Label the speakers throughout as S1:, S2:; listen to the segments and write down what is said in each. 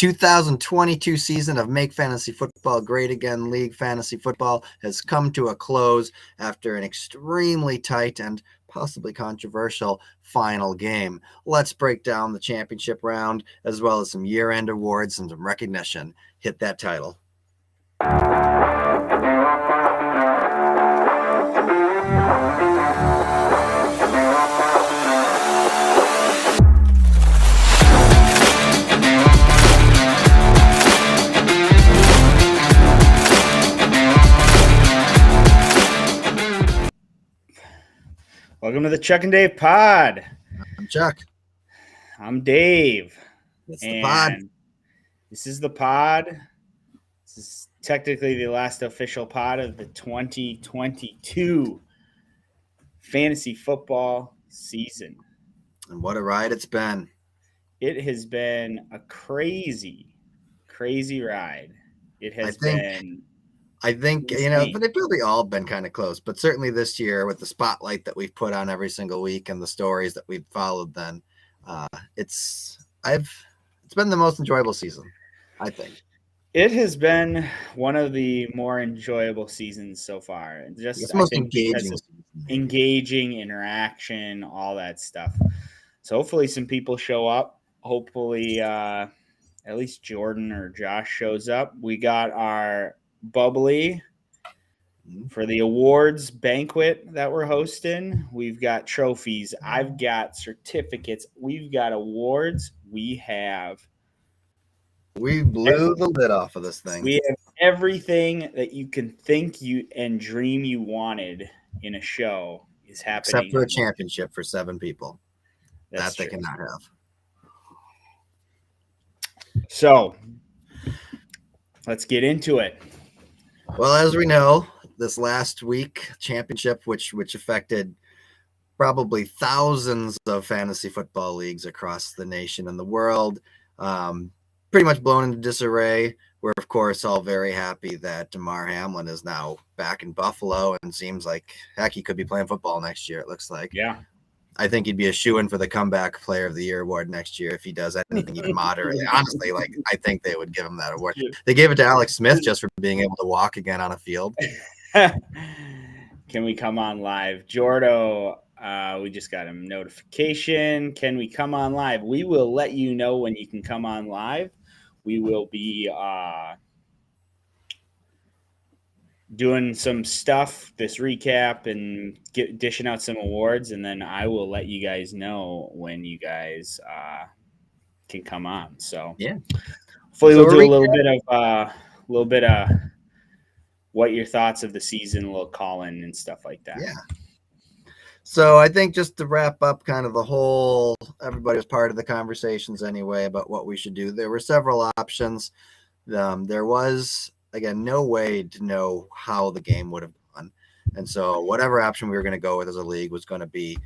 S1: 2022 season of Make Fantasy Football Great Again League Fantasy Football has come to a close after an extremely tight and possibly controversial final game. Let's break down the championship round as well as some year-end awards and some recognition. Hit that title.
S2: Welcome to the Chuck and Dave Pod.
S1: I'm Chuck.
S2: I'm Dave.
S1: It's the pod.
S2: This is the pod. This is technically the last official pod of the 2022 fantasy football season.
S1: And what a ride it's been.
S2: It has been a crazy, crazy ride. It has been.
S1: I think, but they've probably all been kind of close, but certainly this year with the spotlight that we've put on every single week and the stories that we've followed, then it's been the most enjoyable season, I think.
S2: It has been one of the more enjoyable seasons so far.
S1: It's most
S2: engaging interaction, all that stuff. So hopefully some people show up. Hopefully at least Jordan or Josh shows up. We got our bubbly for the awards banquet that we're hosting. We've got trophies. I've got certificates. We've got awards. We
S1: blew the lid off of this thing.
S2: We have everything that you can think you and dream you wanted in a show is happening.
S1: Except for a championship for 7 people.
S2: That's
S1: that they cannot have.
S2: So let's get into it.
S1: Well, as we know, this last week championship, which affected probably thousands of fantasy football leagues across the nation and the world, pretty much blown into disarray. We're, of course, all very happy that Damar Hamlin is now back in Buffalo and seems like, heck, he could be playing football next year, it looks like.
S2: Yeah.
S1: I think he'd be a shoo-in for the Comeback Player of the Year award next year if he does anything even moderately. Honestly, I think they would give him that award. They gave it to Alex Smith just for being able to walk again on a field.
S2: Can we come on live? Jordo, we just got a notification. Can we come on live? We will let you know when you can come on live. We will be doing some stuff, this recap, and dishing out some awards, and then I will let you guys know when you guys can come on. So
S1: yeah,
S2: hopefully we'll do a little bit of what your thoughts of the season, a little call-in and stuff like that.
S1: Yeah. So I think just to wrap up kind of the whole, everybody was part of the conversations anyway about what we should do. There were several options. There was, again, no way to know how the game would have gone. And so whatever option we were going to go with as a league was going to be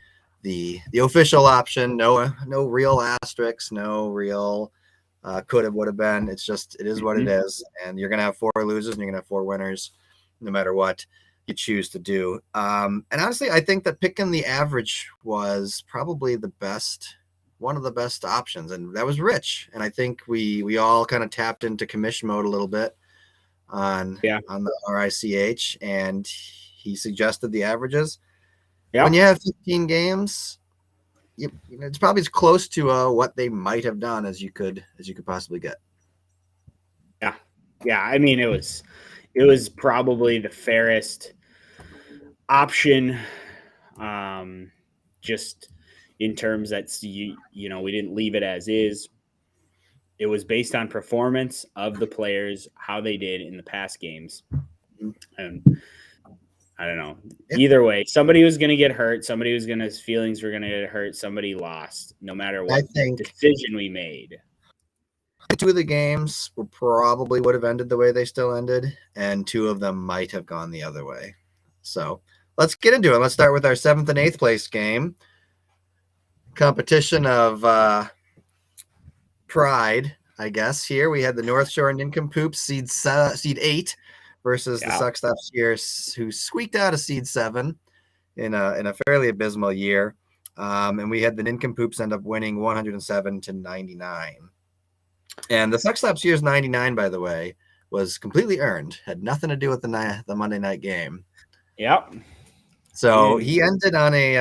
S1: the official option. No real asterisks, no real could have, would have been. It's just, it is what it is. And you're going to have 4 losers and you're going to have 4 winners no matter what you choose to do. And honestly, I think that picking the average was probably one of the best options. And that was Rich. And I think we all kind of tapped into commission mode a little bit on the RICH, and he suggested the averages. When you have 15 games, it's probably as close to what they might have done as you could possibly get.
S2: Yeah. I mean, it was probably the fairest option, just in terms that we didn't leave it as is. It was based on performance of the players, how they did in the past games. And I don't know. Either way, somebody was going to get hurt. His feelings were going to get hurt. Somebody lost, no matter what decision we made.
S1: 2 of the games probably would have ended the way they still ended, and 2 of them might have gone the other way. So let's get into it. Let's start with our 7th and 8th place game. Competition of pride, I guess. Here we had the North Shore and Nincompoops seed 8 versus the Suck Stop Skiers, who squeaked out a seed 7 in a fairly abysmal year. And we had the Nincompoops end up winning 107-99. And the Suck Slaps year's 99, by the way, was completely earned. Had nothing to do with the Monday night game.
S2: Yep.
S1: So he ended on a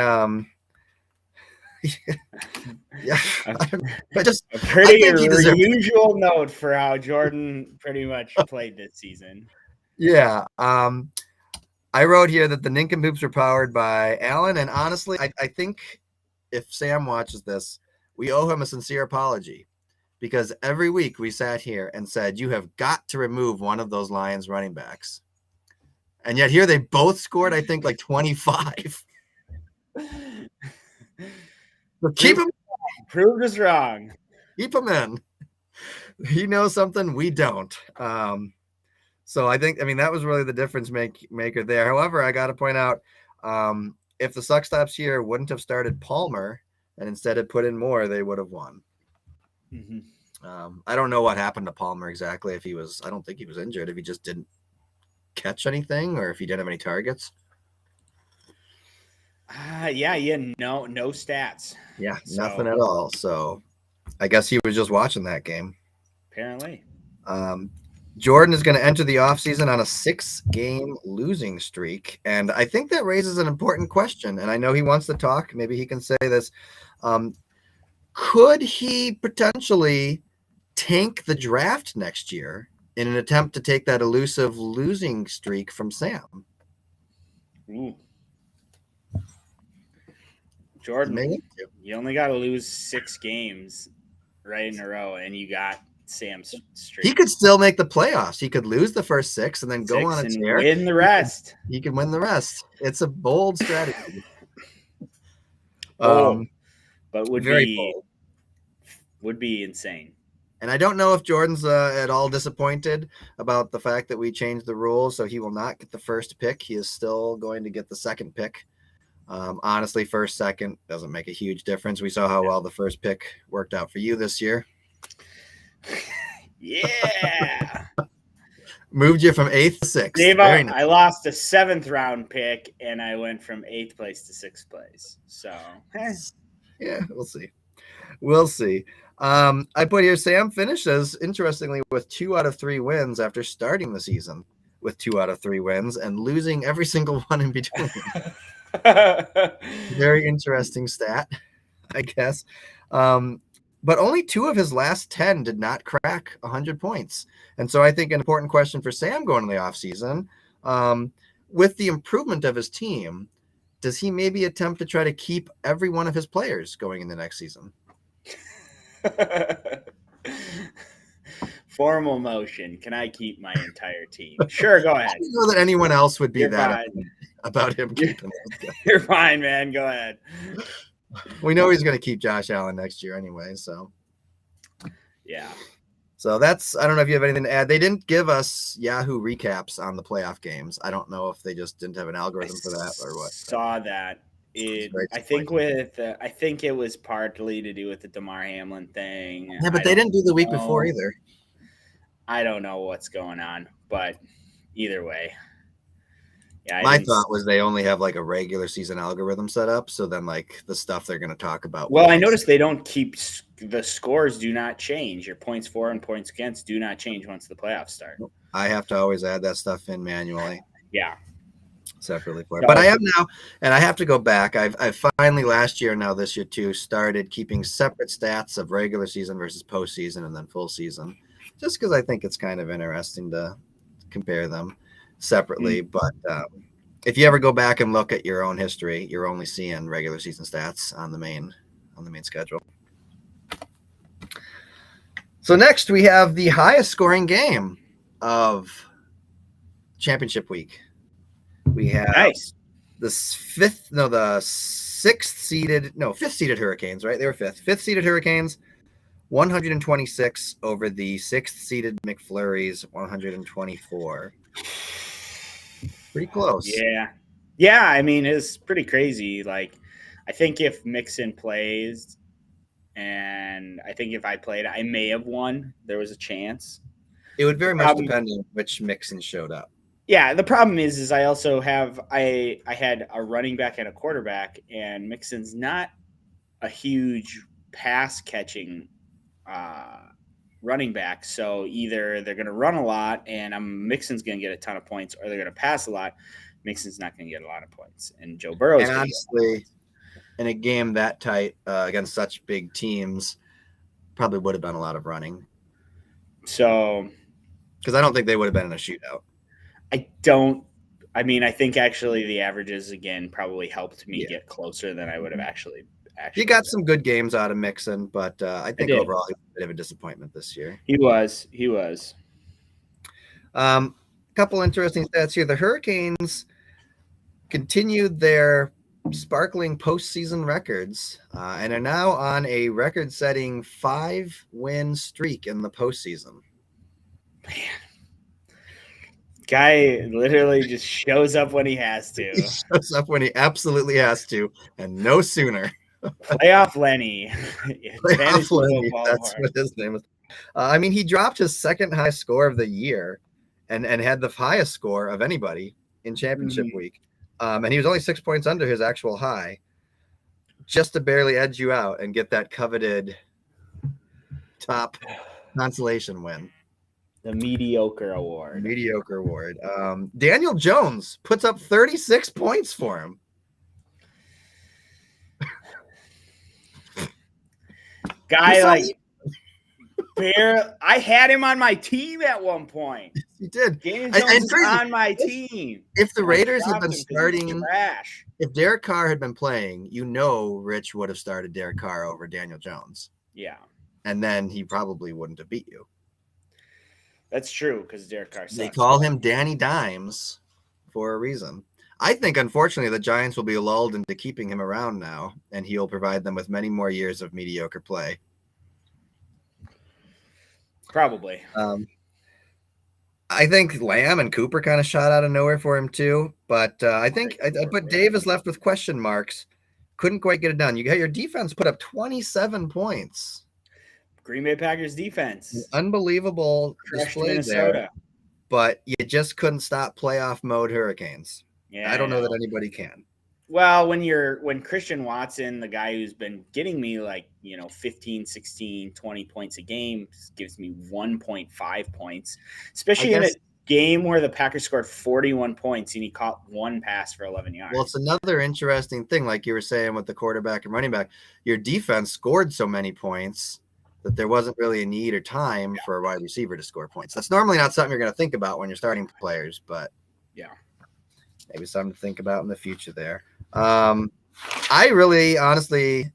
S1: yeah,
S2: a pretty unusual note for how Jordan pretty much played this season.
S1: Yeah. I wrote here that the nincompoops were powered by Alan, and honestly, I think if Sam watches this, we owe him a sincere apology, because every week we sat here and said, you have got to remove one of those Lions running backs. And yet here they both scored, I think, like 25. So keep him.
S2: Proved us wrong.
S1: Keep him in. He knows something we don't. So I mean, that was really the difference maker there. However, I got to point out, if the Suck Stops here wouldn't have started Palmer and instead had put in Moore, they would have won. I don't know what happened to Palmer exactly. I don't think he was injured. If he just didn't catch anything, or if he didn't have any targets.
S2: No stats.
S1: Yeah, nothing at all. So I guess he was just watching that game.
S2: Apparently.
S1: Jordan is going to enter the offseason on a 6-game losing streak. And I think that raises an important question. And I know he wants to talk. Maybe he can say this. Could he potentially tank the draft next year in an attempt to take that elusive losing streak from Sam?
S2: Ooh. Jordan, you only got to lose 6 games right in a row, and you got Sam's streak.
S1: He could still make the playoffs. He could lose the first 6 and then go on a tear.
S2: Win the rest.
S1: He can win the rest. It's a bold strategy.
S2: But would be insane.
S1: And I don't know if Jordan's at all disappointed about the fact that we changed the rules, so he will not get the first pick. He is still going to get the second pick. Honestly, first, second doesn't make a huge difference. We saw how well the first pick worked out for you this year.
S2: Yeah.
S1: Moved you from 8th to 6th.
S2: Dave, I lost a 7th round pick, and I went from 8th place to 6th place. So,
S1: yeah, we'll see. We'll see. I put here Sam finishes, interestingly, with 2 out of 3 wins after starting the season with 2 out of 3 wins and losing every single one in between. Very interesting stat, I guess. But only 2 of his last 10 did not crack 100 points. And so I think an important question for Sam going into the offseason, with the improvement of his team, does he maybe attempt to try to keep every one of his players going in the next season?
S2: Formal motion. Can I keep my entire team? Sure, go ahead.
S1: I don't know that anyone else would be that about him keeping it.
S2: You're fine, man. Go ahead.
S1: We know he's going to keep Josh Allen next year anyway, so.
S2: Yeah.
S1: So that's, I don't know if you have anything to add. They didn't give us Yahoo recaps on the playoff games. I don't know if they just didn't have an algorithm for that or what.
S2: Saw that. I think it was partly to do with the Damar Hamlin thing.
S1: Yeah, but they didn't do the week before either.
S2: I don't know what's going on, but either way. Yeah,
S1: my thought was they only have like a regular season algorithm set up, so then like the stuff they're going to talk about.
S2: Well, I noticed they don't keep the scores. Do not change. Your points for and points against do not change once the playoffs start.
S1: I have to always add that stuff in manually.
S2: Yeah,
S1: separately for it. But I am now, and I have to go back. I've finally last year, now this year too, started keeping separate stats of regular season versus postseason and then full season, just because I think it's kind of interesting to compare them separately. But if you ever go back and look at your own history, you're only seeing regular season stats on the main schedule. So next we have the highest scoring game of championship week. We have the fifth seeded Hurricanes, right? They were fifth seeded Hurricanes, 126 over the 6th seeded McFlurries, 124. Pretty close.
S2: Yeah. I mean, it's pretty crazy. Like, I think if Mixon plays, and I think if I played, I may have won. There was a chance.
S1: It would very much depend on which Mixon showed up.
S2: Yeah, the problem is I also have I had a running back and a quarterback, and Mixon's not a huge pass catching running back. So either they're going to run a lot and Mixon's going to get a ton of points, or they're going to pass a lot. Mixon's not going to get a lot of points, and Joe Burrow's
S1: And
S2: going to get a lot of
S1: honestly,
S2: points.
S1: in a game that tight against such big teams, probably would have been a lot of running.
S2: So,
S1: because I don't think they would have been in a shootout.
S2: I think actually the averages again probably helped me get closer than I would have actually.
S1: You got some good games out of Mixon, but I think overall he was a bit of a disappointment this year.
S2: He was.
S1: Couple interesting stats here. The Hurricanes continued their sparkling postseason records and are now on a record-setting 5-win streak in the postseason.
S2: Man. Guy literally just shows up when he has to.
S1: He shows up when he absolutely has to, and no sooner.
S2: Playoff Lenny.
S1: Playoff Lenny. That's what his name is. He dropped his second highest score of the year and had the highest score of anybody in championship week. And he was only 6 points under his actual high, just to barely edge you out and get that coveted top consolation win.
S2: The mediocre award.
S1: Daniel Jones puts up 36 points for him.
S2: Guy I had him on my team at one point.
S1: You did.
S2: Daniel Jones is on my team.
S1: If the Raiders had been starting, if Derek Carr had been playing, Rich would have started Derek Carr over Daniel Jones.
S2: Yeah.
S1: And then he probably wouldn't have beat you.
S2: That's true, because Derek Carr sucks.
S1: They call him Danny Dimes for a reason. I think, unfortunately, the Giants will be lulled into keeping him around now, and he'll provide them with many more years of mediocre play.
S2: Probably.
S1: I think Lamb and Cooper kind of shot out of nowhere for him too, but but Dave is left with question marks. Couldn't quite get it done. You got your defense put up 27 points.
S2: Green Bay Packers defense.
S1: Unbelievable display
S2: Minnesota.
S1: There, but you just couldn't stop playoff mode Hurricanes. Yeah, I don't know that anybody can.
S2: Well, when Christian Watson, the guy who's been getting me 15, 16, 20 points a game, gives me 1.5 points, especially in a game where the Packers scored 41 points and he caught one pass for 11 yards.
S1: Well, it's another interesting thing, like you were saying with the quarterback and running back. Your defense scored so many points that there wasn't really a need or time for a wide receiver to score points. That's normally not something you're going to think about when you're starting players, but maybe something to think about in the future there. I really honestly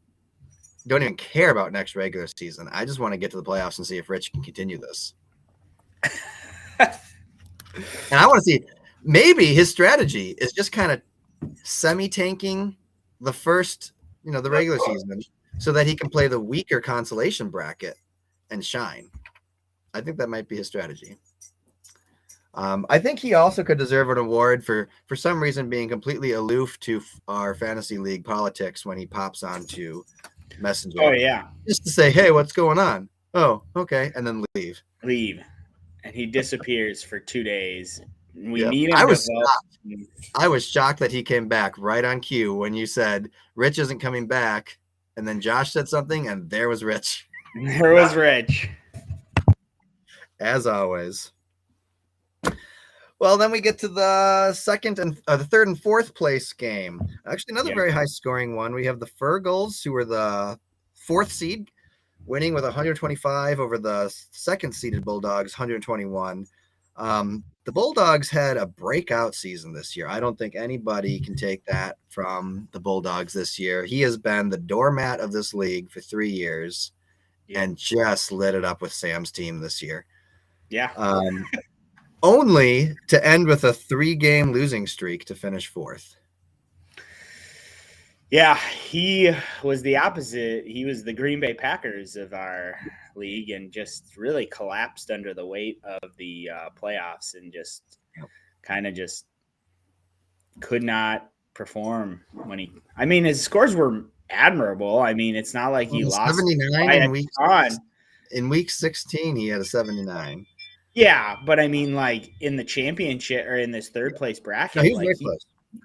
S1: don't even care about next regular season. I just want to get to the playoffs and see if Rich can continue this. And I want to see, maybe his strategy is just kind of semi-tanking the first, the regular season, so that he can play the weaker consolation bracket and shine. I think that might be his strategy. I think he also could deserve an award for some reason being completely aloof to our fantasy league politics when he pops onto Messenger.
S2: Oh, yeah.
S1: Just to say, hey, what's going on? Oh, okay. And then leave.
S2: And he disappears for 2 days. We need him.
S1: I was shocked that he came back right on cue when you said Rich isn't coming back. And then Josh said something, and there was Rich.
S2: There was Rich.
S1: As always. Well, then we get to the the third and fourth place game. Actually, another very high scoring one. We have the Fergals, who were the fourth seed, winning with 125 over the second seeded Bulldogs, 121. The Bulldogs had a breakout season this year. I don't think anybody can take that from the Bulldogs this year. He has been the doormat of this league for 3 years and just lit it up with Sam's team this year.
S2: Yeah.
S1: Only to end with a 3-game losing streak to finish fourth.
S2: Yeah, he was the opposite. He was the Green Bay Packers of our league and just really collapsed under the weight of the playoffs and just kind of just could not perform when his scores were admirable. It's not like he lost
S1: 79 in week 16 he had a 79.
S2: Yeah, but in the championship or in this third place bracket,
S1: he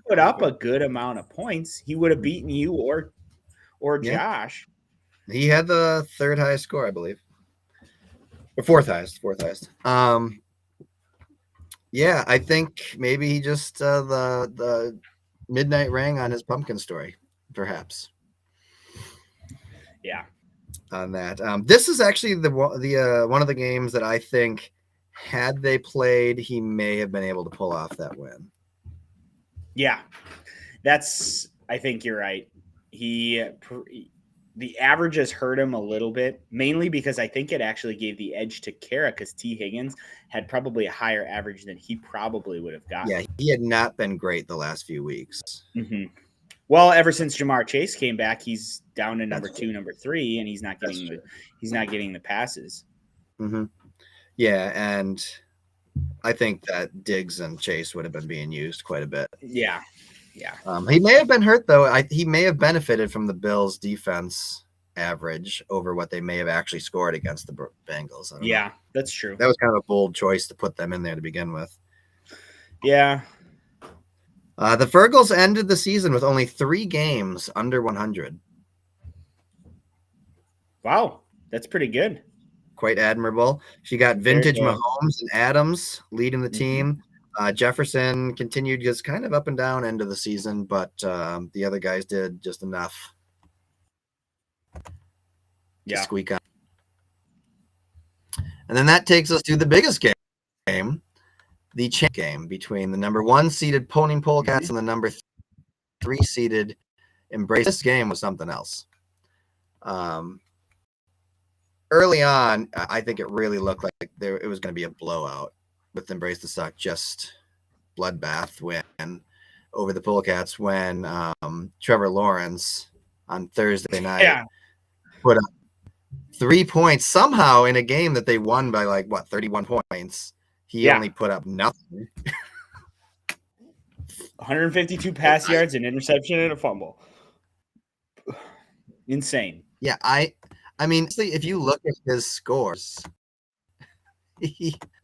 S2: put up a good amount of points. He would have beaten you or Josh.
S1: He had the third highest score, I believe. Fourth highest. Yeah, I think maybe he just the midnight rang on his pumpkin story, perhaps.
S2: Yeah.
S1: On that, this is actually the one of the games that I think, had they played, he may have been able to pull off that win.
S2: Yeah, I think you're right. The averages hurt him a little bit, mainly because I think it actually gave the edge to Kara because T. Higgins had probably a higher average than he probably would have gotten.
S1: Yeah, he had not been great the last few weeks.
S2: Mm-hmm. Well, ever since Jamar Chase came back, he's down to number 2, number 3, and he's not getting the passes.
S1: Mm-hmm. Yeah, and I think that Diggs and Chase would have been being used quite a bit.
S2: Yeah.
S1: He may have been hurt though. He may have benefited from the Bills' defense average over what they may have actually scored against the Bengals.
S2: Yeah, that's true.
S1: That was kind of a bold choice to put them in there to begin with.
S2: Yeah.
S1: The Fergals ended the season with only 3 games under 100.
S2: Wow, that's pretty good.
S1: Quite admirable. She got vintage Mahomes and Adams leading the team. Jefferson continued just kind of up and down end of the season, but the other guys did just enough to squeak on. And then that takes us to the biggest game, the champ game between the number 1 seeded Pony Polecats and the number 3 seeded Embrace. This game was something else. Early on, I think it really looked like it was going to be a blowout with Embrace the Suck, just bloodbath win over the Polecats when Trevor Lawrence on Thursday night put up 3 points somehow in a game that they won by 31 points. He only put up nothing.
S2: 152 pass yards, an interception, and a fumble. Insane.
S1: Yeah, I mean, if you look at his scores,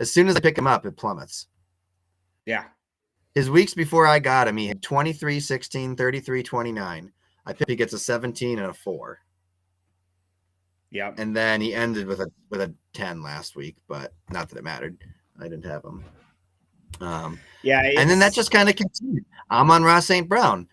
S1: as soon as I pick him up, it plummets.
S2: Yeah.
S1: His weeks before I got him, he had 23, 16, 33, 29. I pick he gets a 17 and a 4.
S2: Yeah.
S1: And then he ended with a 10 last week, but not that it mattered. I didn't have him. And then that just kind of continued. Amon-Ra St. Brown.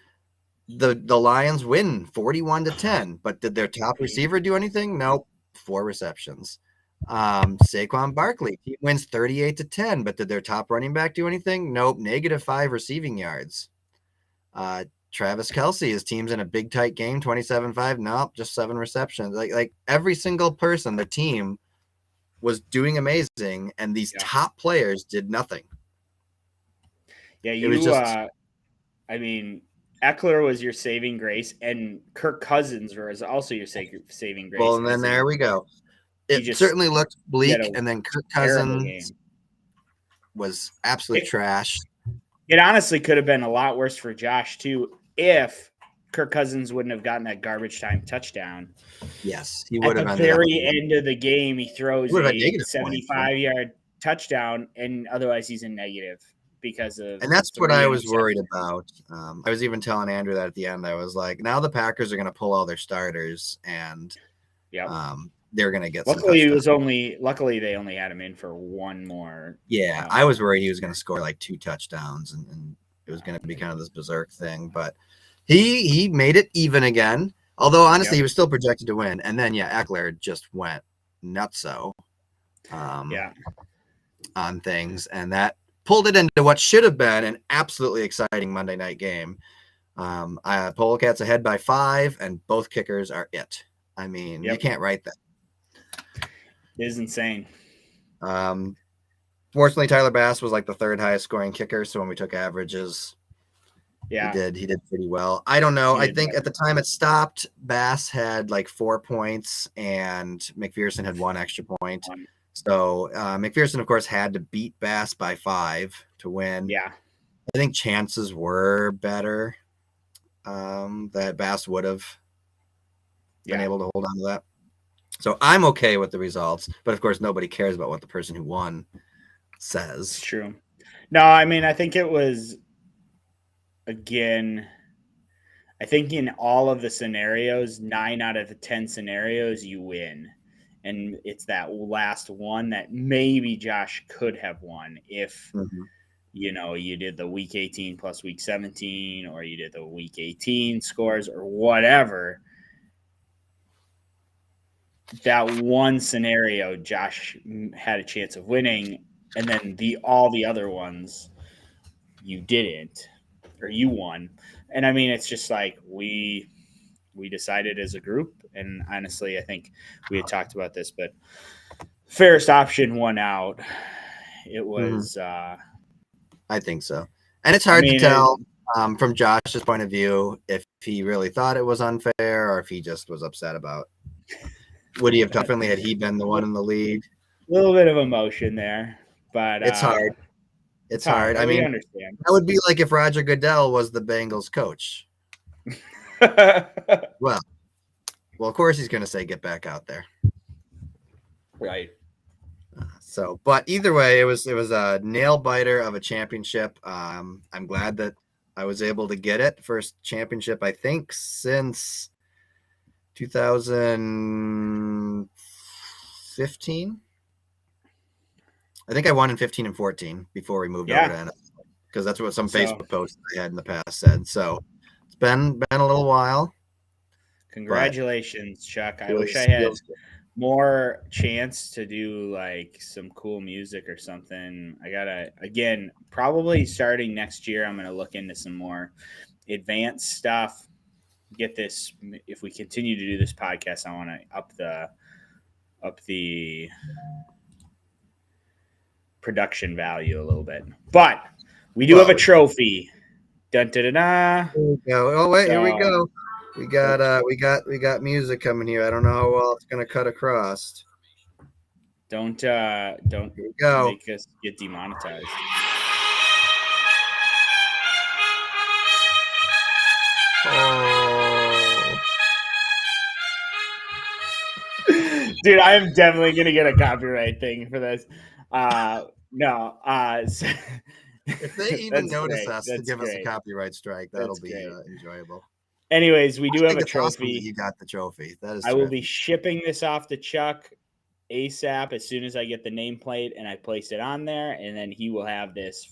S1: The Lions win 41-10, but did their top receiver do anything? Nope. 4 receptions. Saquon Barkley, he wins 38-10, but did their top running back do anything? Nope. -5 receiving yards. Travis Kelce, his team's in a big tight game, 27-5. Nope, just 7 receptions. Like every single person, the team was doing amazing, and these top players did nothing.
S2: Yeah, Eckler was your saving grace, and Kirk Cousins was also your saving grace.
S1: Well, and then there we go. It certainly looked bleak, and then Kirk Cousins was absolute trash.
S2: It honestly could have been a lot worse for Josh, too, if Kirk Cousins wouldn't have gotten that garbage time touchdown.
S1: Yes, he would have.
S2: At the very end of the game, he throws a 75-yard touchdown, and otherwise he's in negative because of.
S1: And that's what I was worried about. I was even telling Andrew that at the end. I was like, now the Packers are going to pull all their starters, and they're going to get.
S2: Luckily, they only had him in for one more.
S1: Yeah, I was worried he was going to score like 2 touchdowns, and it was going to be kind of this berserk thing. But he made it even again. Although honestly, he was still projected to win. And then Eckler just went nutso. On things, and that pulled it into what should have been an absolutely exciting Monday night game. Polecats ahead by 5, and both kickers are it. I mean, you can't write that.
S2: It is insane.
S1: Fortunately, Tyler Bass was like the 3rd highest scoring kicker, so when we took averages, he did pretty well. I don't know. I think at the time it stopped, Bass had like 4 points, and McPherson had 1 extra point. So McPherson, of course, had to beat Bass by 5 to win.
S2: Yeah.
S1: I think chances were better that Bass would have been able to hold on to that. So I'm okay with the results, but of course nobody cares about what the person who won says.
S2: It's true. No, I mean, I think it was, again, I think in all of the scenarios, 9 out of the 10 scenarios, you win. And it's that last one that maybe Josh could have won if, you did the week 18 plus week 17, or you did the week 18 scores or whatever. That one scenario, Josh had a chance of winning, and then all the other ones you didn't, or you won. And I mean, it's just like we decided as a group, and honestly, I think we had talked about this, but fairest option won out. It was
S1: I think so. And it's hard to tell from Josh's point of view if he really thought it was unfair or if he just was upset about. Would he have differently had he been the one in the lead?
S2: A little bit of emotion there, but
S1: it's hard. It's hard. I mean,
S2: understand.
S1: That would be like if Roger Goodell was the Bengals coach. Well, of course he's going to say, get back out there.
S2: Right.
S1: But either way, it was a nail biter of a championship. I'm glad that I was able to get it. First championship, I think, since 2015. I think I won in 15 and 14 before we moved over to NFL, because that's what some Facebook posts I had in the past said. So it's been a little while.
S2: Congratulations, Chuck. I wish I had more chance to do like some cool music or something. I gotta, again, probably starting next year, I'm gonna look into some more advanced stuff. Get this, if we continue to do this podcast, I want to up the production value a little bit. But we do have a trophy. Dun dun dun dun.
S1: Here we go. Oh wait, here we go. We got music coming here. I don't know how well it's gonna cut across.
S2: Don't
S1: go.
S2: Make us get demonetized.
S1: Oh.
S2: Dude, I am definitely gonna get a copyright thing for this. No. So,
S1: if they even notice us to give us a copyright strike, that'll be enjoyable.
S2: Anyways, we do have a trophy.
S1: Awesome that you got the trophy. That is.
S2: I will be shipping this off to Chuck ASAP as soon as I get the nameplate and I place it on there, and then he will have this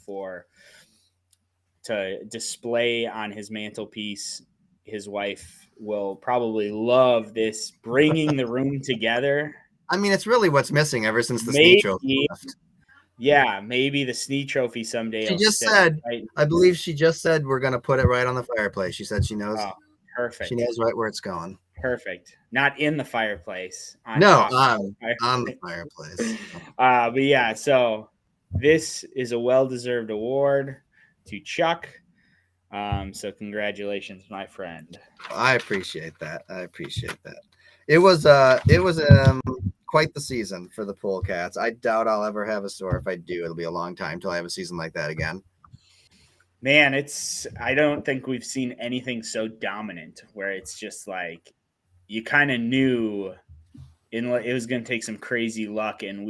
S2: to display on his mantelpiece. His wife will probably love this, bringing the room together.
S1: I mean, it's really what's missing ever since the Snead trophy left.
S2: Yeah, maybe the Snead trophy someday.
S1: She just said, I believe she just said we're going to put it right on the fireplace. She said she knows.
S2: Oh, perfect.
S1: She knows right where it's going.
S2: Perfect. Not in the fireplace.
S1: On the fireplace.
S2: But yeah, so this is a well-deserved award to Chuck. So congratulations, my friend.
S1: I appreciate that. It was quite the season for the Polecats. I doubt I'll ever have or if I do, it'll be a long time till I have a season like that again.
S2: Man, I don't think we've seen anything so dominant where it's just like you kind of knew it was going to take some crazy luck and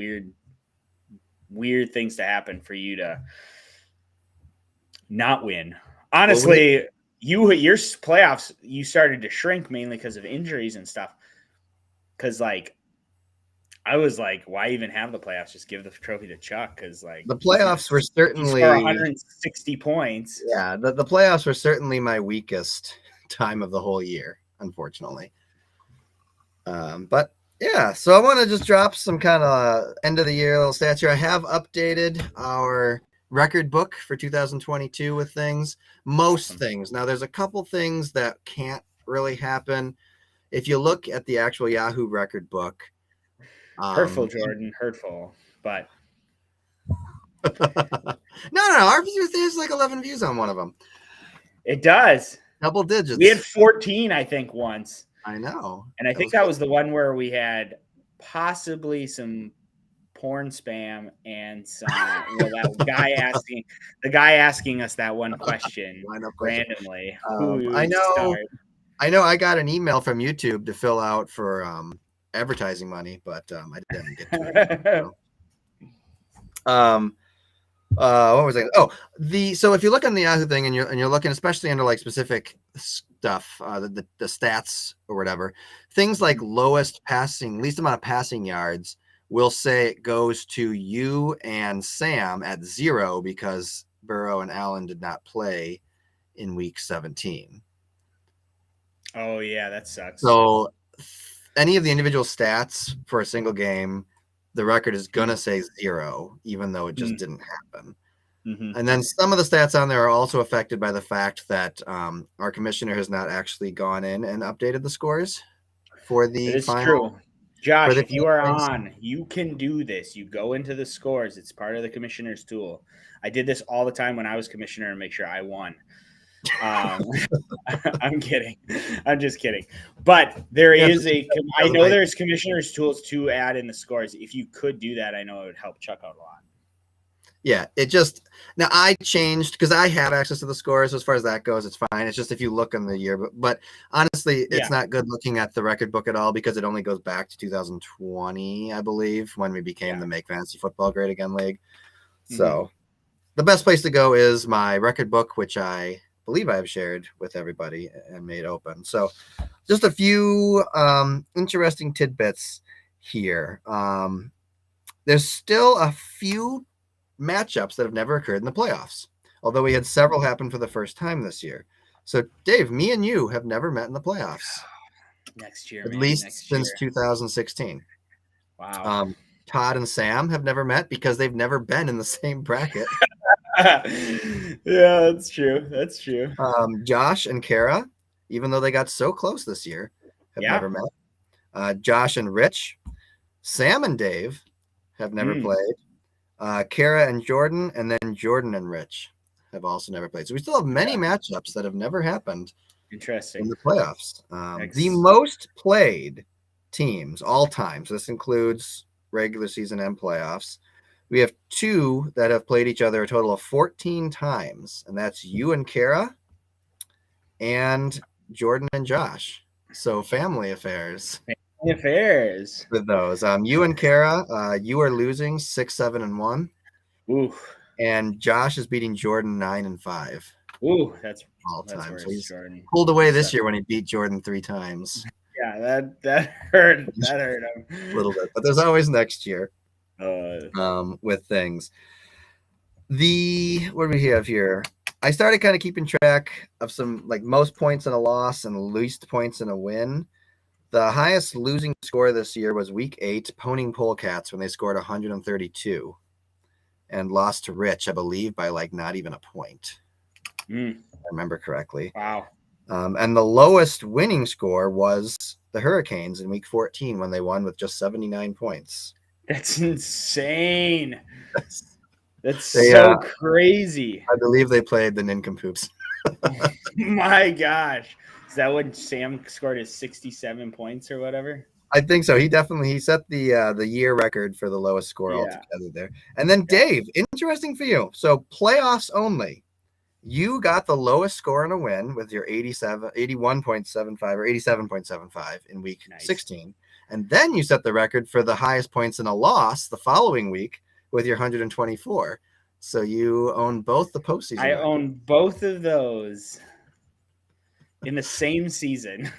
S2: weird things to happen for you to not win. Honestly, your playoffs, you started to shrink mainly because of injuries and stuff. Because, like, I was like, why even have the playoffs? Just give the trophy to Chuck, because, like,
S1: the playoffs were certainly
S2: 160 points.
S1: Yeah, the playoffs were certainly my weakest time of the whole year, unfortunately. But yeah, so I want to just drop some kind of end of the year little stats here. I have updated our record book for 2022 with most things. Now, there's a couple things that can't really happen. If you look at the actual Yahoo record book,
S2: hurtful, Jordan, hurtful, but
S1: no, our views, there's like 11 views on one of them.
S2: It does
S1: double digits.
S2: We had 14, I think, once.
S1: I know,
S2: and I think that was the one where we had possibly some porn spam and some the guy asking us that one question randomly.
S1: I know. I got an email from YouTube to fill out for advertising money, but I didn't get to it. What was I? Oh, so if you look on the Yahoo thing and you're looking, especially under like specific stuff, the stats or whatever, things like least amount of passing yards will say it goes to you and Sam at 0 because Burrow and Allen did not play in week 17.
S2: Oh yeah, that sucks.
S1: So any of the individual stats for a single game, the record is gonna say 0, even though it just didn't happen. And then some of the stats on there are also affected by the fact that our commissioner has not actually gone in and updated the scores for the
S2: It's
S1: final.
S2: true. Josh, if you are on, you can do this. You go into the scores. It's part of the commissioner's tool. I did this all the time when I was commissioner to make sure I won. I'm kidding. I'm just kidding. But I know there's commissioner's tools to add in the scores. If you could do that, I know it would help Chuck out a lot.
S1: Yeah, now I changed because I have access to the scores. As far as that goes, it's fine. It's just if you look in the year, but honestly, it's not good looking at the record book at all because it only goes back to 2020, I believe, when we became the Make Fantasy Football Great Again League. So the best place to go is my record book, which I believe I've shared with everybody and made open. So just a few interesting tidbits here. There's still a few matchups that have never occurred in the playoffs, although we had several happen for the first time this year. So Dave, me and you have never met in the playoffs
S2: next year,
S1: at least since 2016.
S2: Wow.
S1: Todd and Sam have never met because they've never been in the same bracket.
S2: Yeah, that's true.
S1: Josh and Kara, even though they got so close this year, have never met. Josh and Rich, Sam and Dave have never played. Kara and Jordan, and then Jordan and Rich have also never played. So we still have many matchups that have never happened in the playoffs. The most played teams all time, so this includes regular season and playoffs, we have 2 that have played each other a total of 14 times, and that's you and Kara and Jordan and Josh. So family affairs. With those. You and Kara, you are losing 6, 7, and 1.
S2: Ooh.
S1: And Josh is beating Jordan 9 and 5.
S2: Ooh, that's
S1: all time. So he's
S2: Jordan
S1: pulled away this year when he beat Jordan 3 times.
S2: Yeah, that hurt. That hurt him
S1: a little bit, but there's always next year. With things. What do we have here? I started kind of keeping track of some like most points in a loss and least points in a win. The highest losing score this year was week 8, Poning Polecats, when they scored 132 and lost to Rich, I believe, by like not even a point. If I remember correctly.
S2: Wow.
S1: And the lowest winning score was the Hurricanes in week 14 when they won with just 79 points.
S2: That's insane. That's so crazy.
S1: I believe they played the Nincompoops.
S2: Oh my gosh. Is that when Sam scored his 67 points or whatever?
S1: I think so. He set the year record for the lowest score altogether there. And then Dave, interesting for you. So playoffs only. You got the lowest score in a win with your 81.75 or 87.75 in week 16. And then you set the record for the highest points in a loss the following week with your 124. So you own both the postseason.
S2: I own both of those in the same season.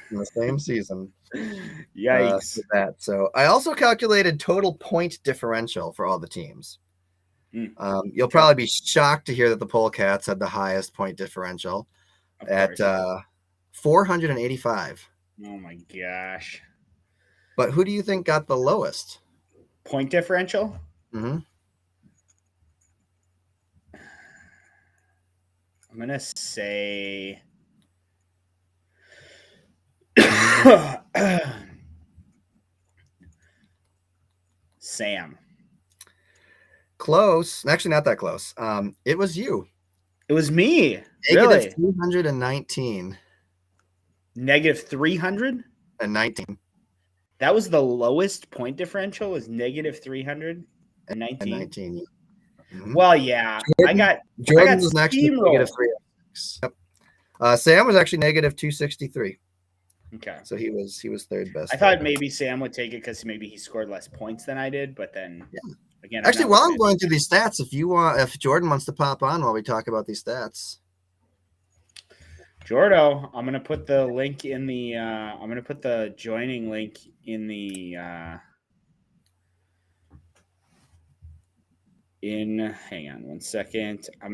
S2: Yikes.
S1: So I also calculated total point differential for all the teams. You'll probably be shocked to hear that the Polecats had the highest point differential at 485.
S2: Oh my gosh.
S1: But who do you think got the lowest
S2: point differential?
S1: Mm-hmm.
S2: I'm going to say Sam.
S1: Close. Actually, not that close. It was you.
S2: It was me.
S1: Negative 319.
S2: Negative 319? That was the lowest point differential, was negative 319. Mm-hmm. Well, yeah. Jordan
S1: was actually negative 306. Yep. Sam was actually negative 263.
S2: Okay.
S1: So he was third best.
S2: I thought maybe Sam would take it because maybe he scored less points than I did, but then Again,
S1: Actually, while I'm going through these stats, if Jordan wants to pop on while we talk about these stats.
S2: Jordo, I'm gonna put the link in the. I'm gonna put the joining link in the. Hang on 1 second. I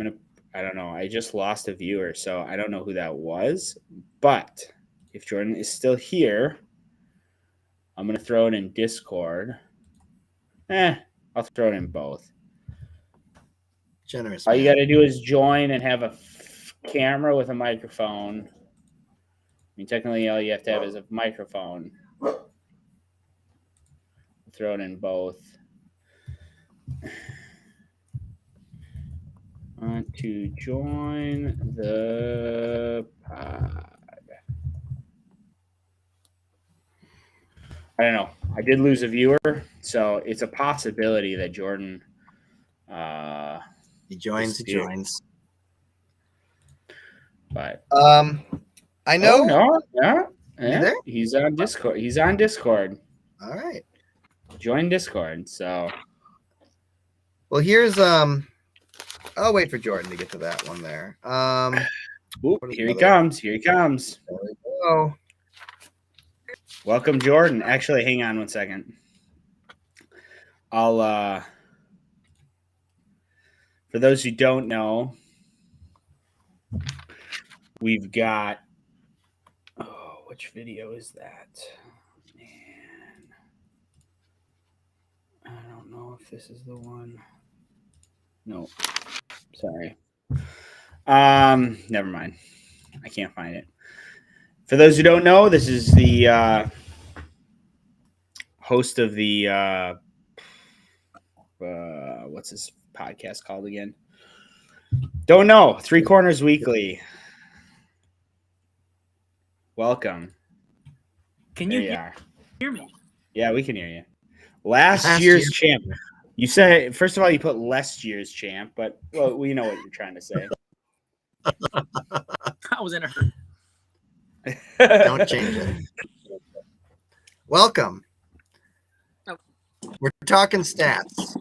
S2: don't know. I just lost a viewer, so I don't know who that was. But if Jordan is still here, I'm gonna throw it in Discord. I'll throw it in both.
S1: Generous.
S2: All you got to do is join and have a camera with a microphone. I mean, technically, all you have to have is a microphone. Throw it in both. Want to join the pod. I don't know. I did lose a viewer, so it's a possibility that Jordan.
S1: He joins.
S2: But
S1: I know.
S2: Oh, no, yeah. He's on Discord.
S1: All right.
S2: Join Discord. So.
S1: Well, here's I'll wait for Jordan to get to that one there.
S2: Here he comes. There
S1: we go.
S2: Welcome, Jordan. Actually, hang on 1 second. I'll for those who don't know, we've got which video is that? Man. I don't know if this is the one. No. Sorry. Never mind. I can't find it. For those who don't know, this is the host of the what's this podcast called again? Don't know. Three Corners Weekly. Welcome.
S3: Can you hear me?
S2: Yeah, we can hear you. Last year's champ. You said, first of all, you put last year's champ, but well, we know what you're trying to say.
S3: I was in a hurry.
S1: Don't change it. Welcome.
S3: Oh.
S1: We're talking stats.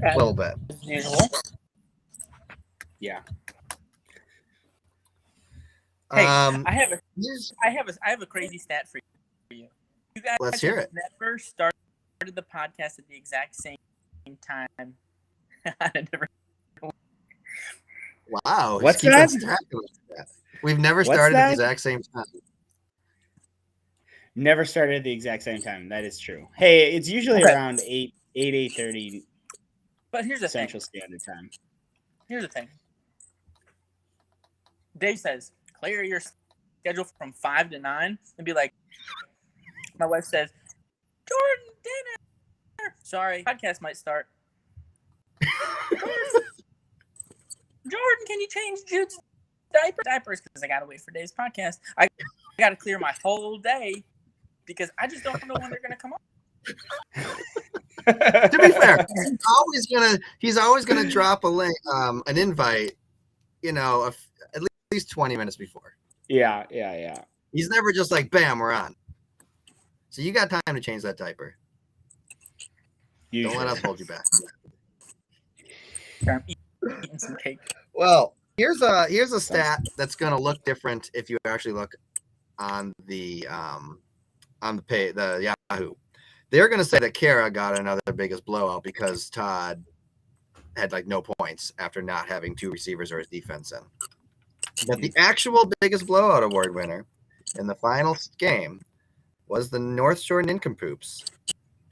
S1: A little bit.
S2: Yeah.
S3: Hey, I have a crazy stat for you. You guys,
S1: let's hear it.
S3: Never started the podcast at the exact same time.
S1: Wow.
S2: What's that?
S1: We've never started at the exact same time.
S2: Never started at the exact same time. That is true. Hey, it's usually around 8:30.
S3: But here's the
S2: Central Standard Time.
S3: Here's the thing. Dave says, clear your schedule from 5 to 9 and be like, my wife says, Jordan, dinner. Sorry, podcast might start. Jordan, can you change Jude's diapers? Because I got to wait for Dave's podcast. I got to clear my whole day because I just don't know when they're going to come on.
S1: To be fair, he's always gonna drop a link, an invite, at least 20 minutes before.
S2: Yeah.
S1: He's never just like, bam, we're on. So you got time to change that diaper. Don't let us hold you back.
S3: I'm eating some cake.
S1: Well, here's a stat that's gonna look different if you actually look on the page, the Yahoo. They're going to say that Kara got another biggest blowout because Todd had like no points after not having two receivers or his defense in. But the actual biggest blowout award winner in the final game was the North Shore Nincompoops,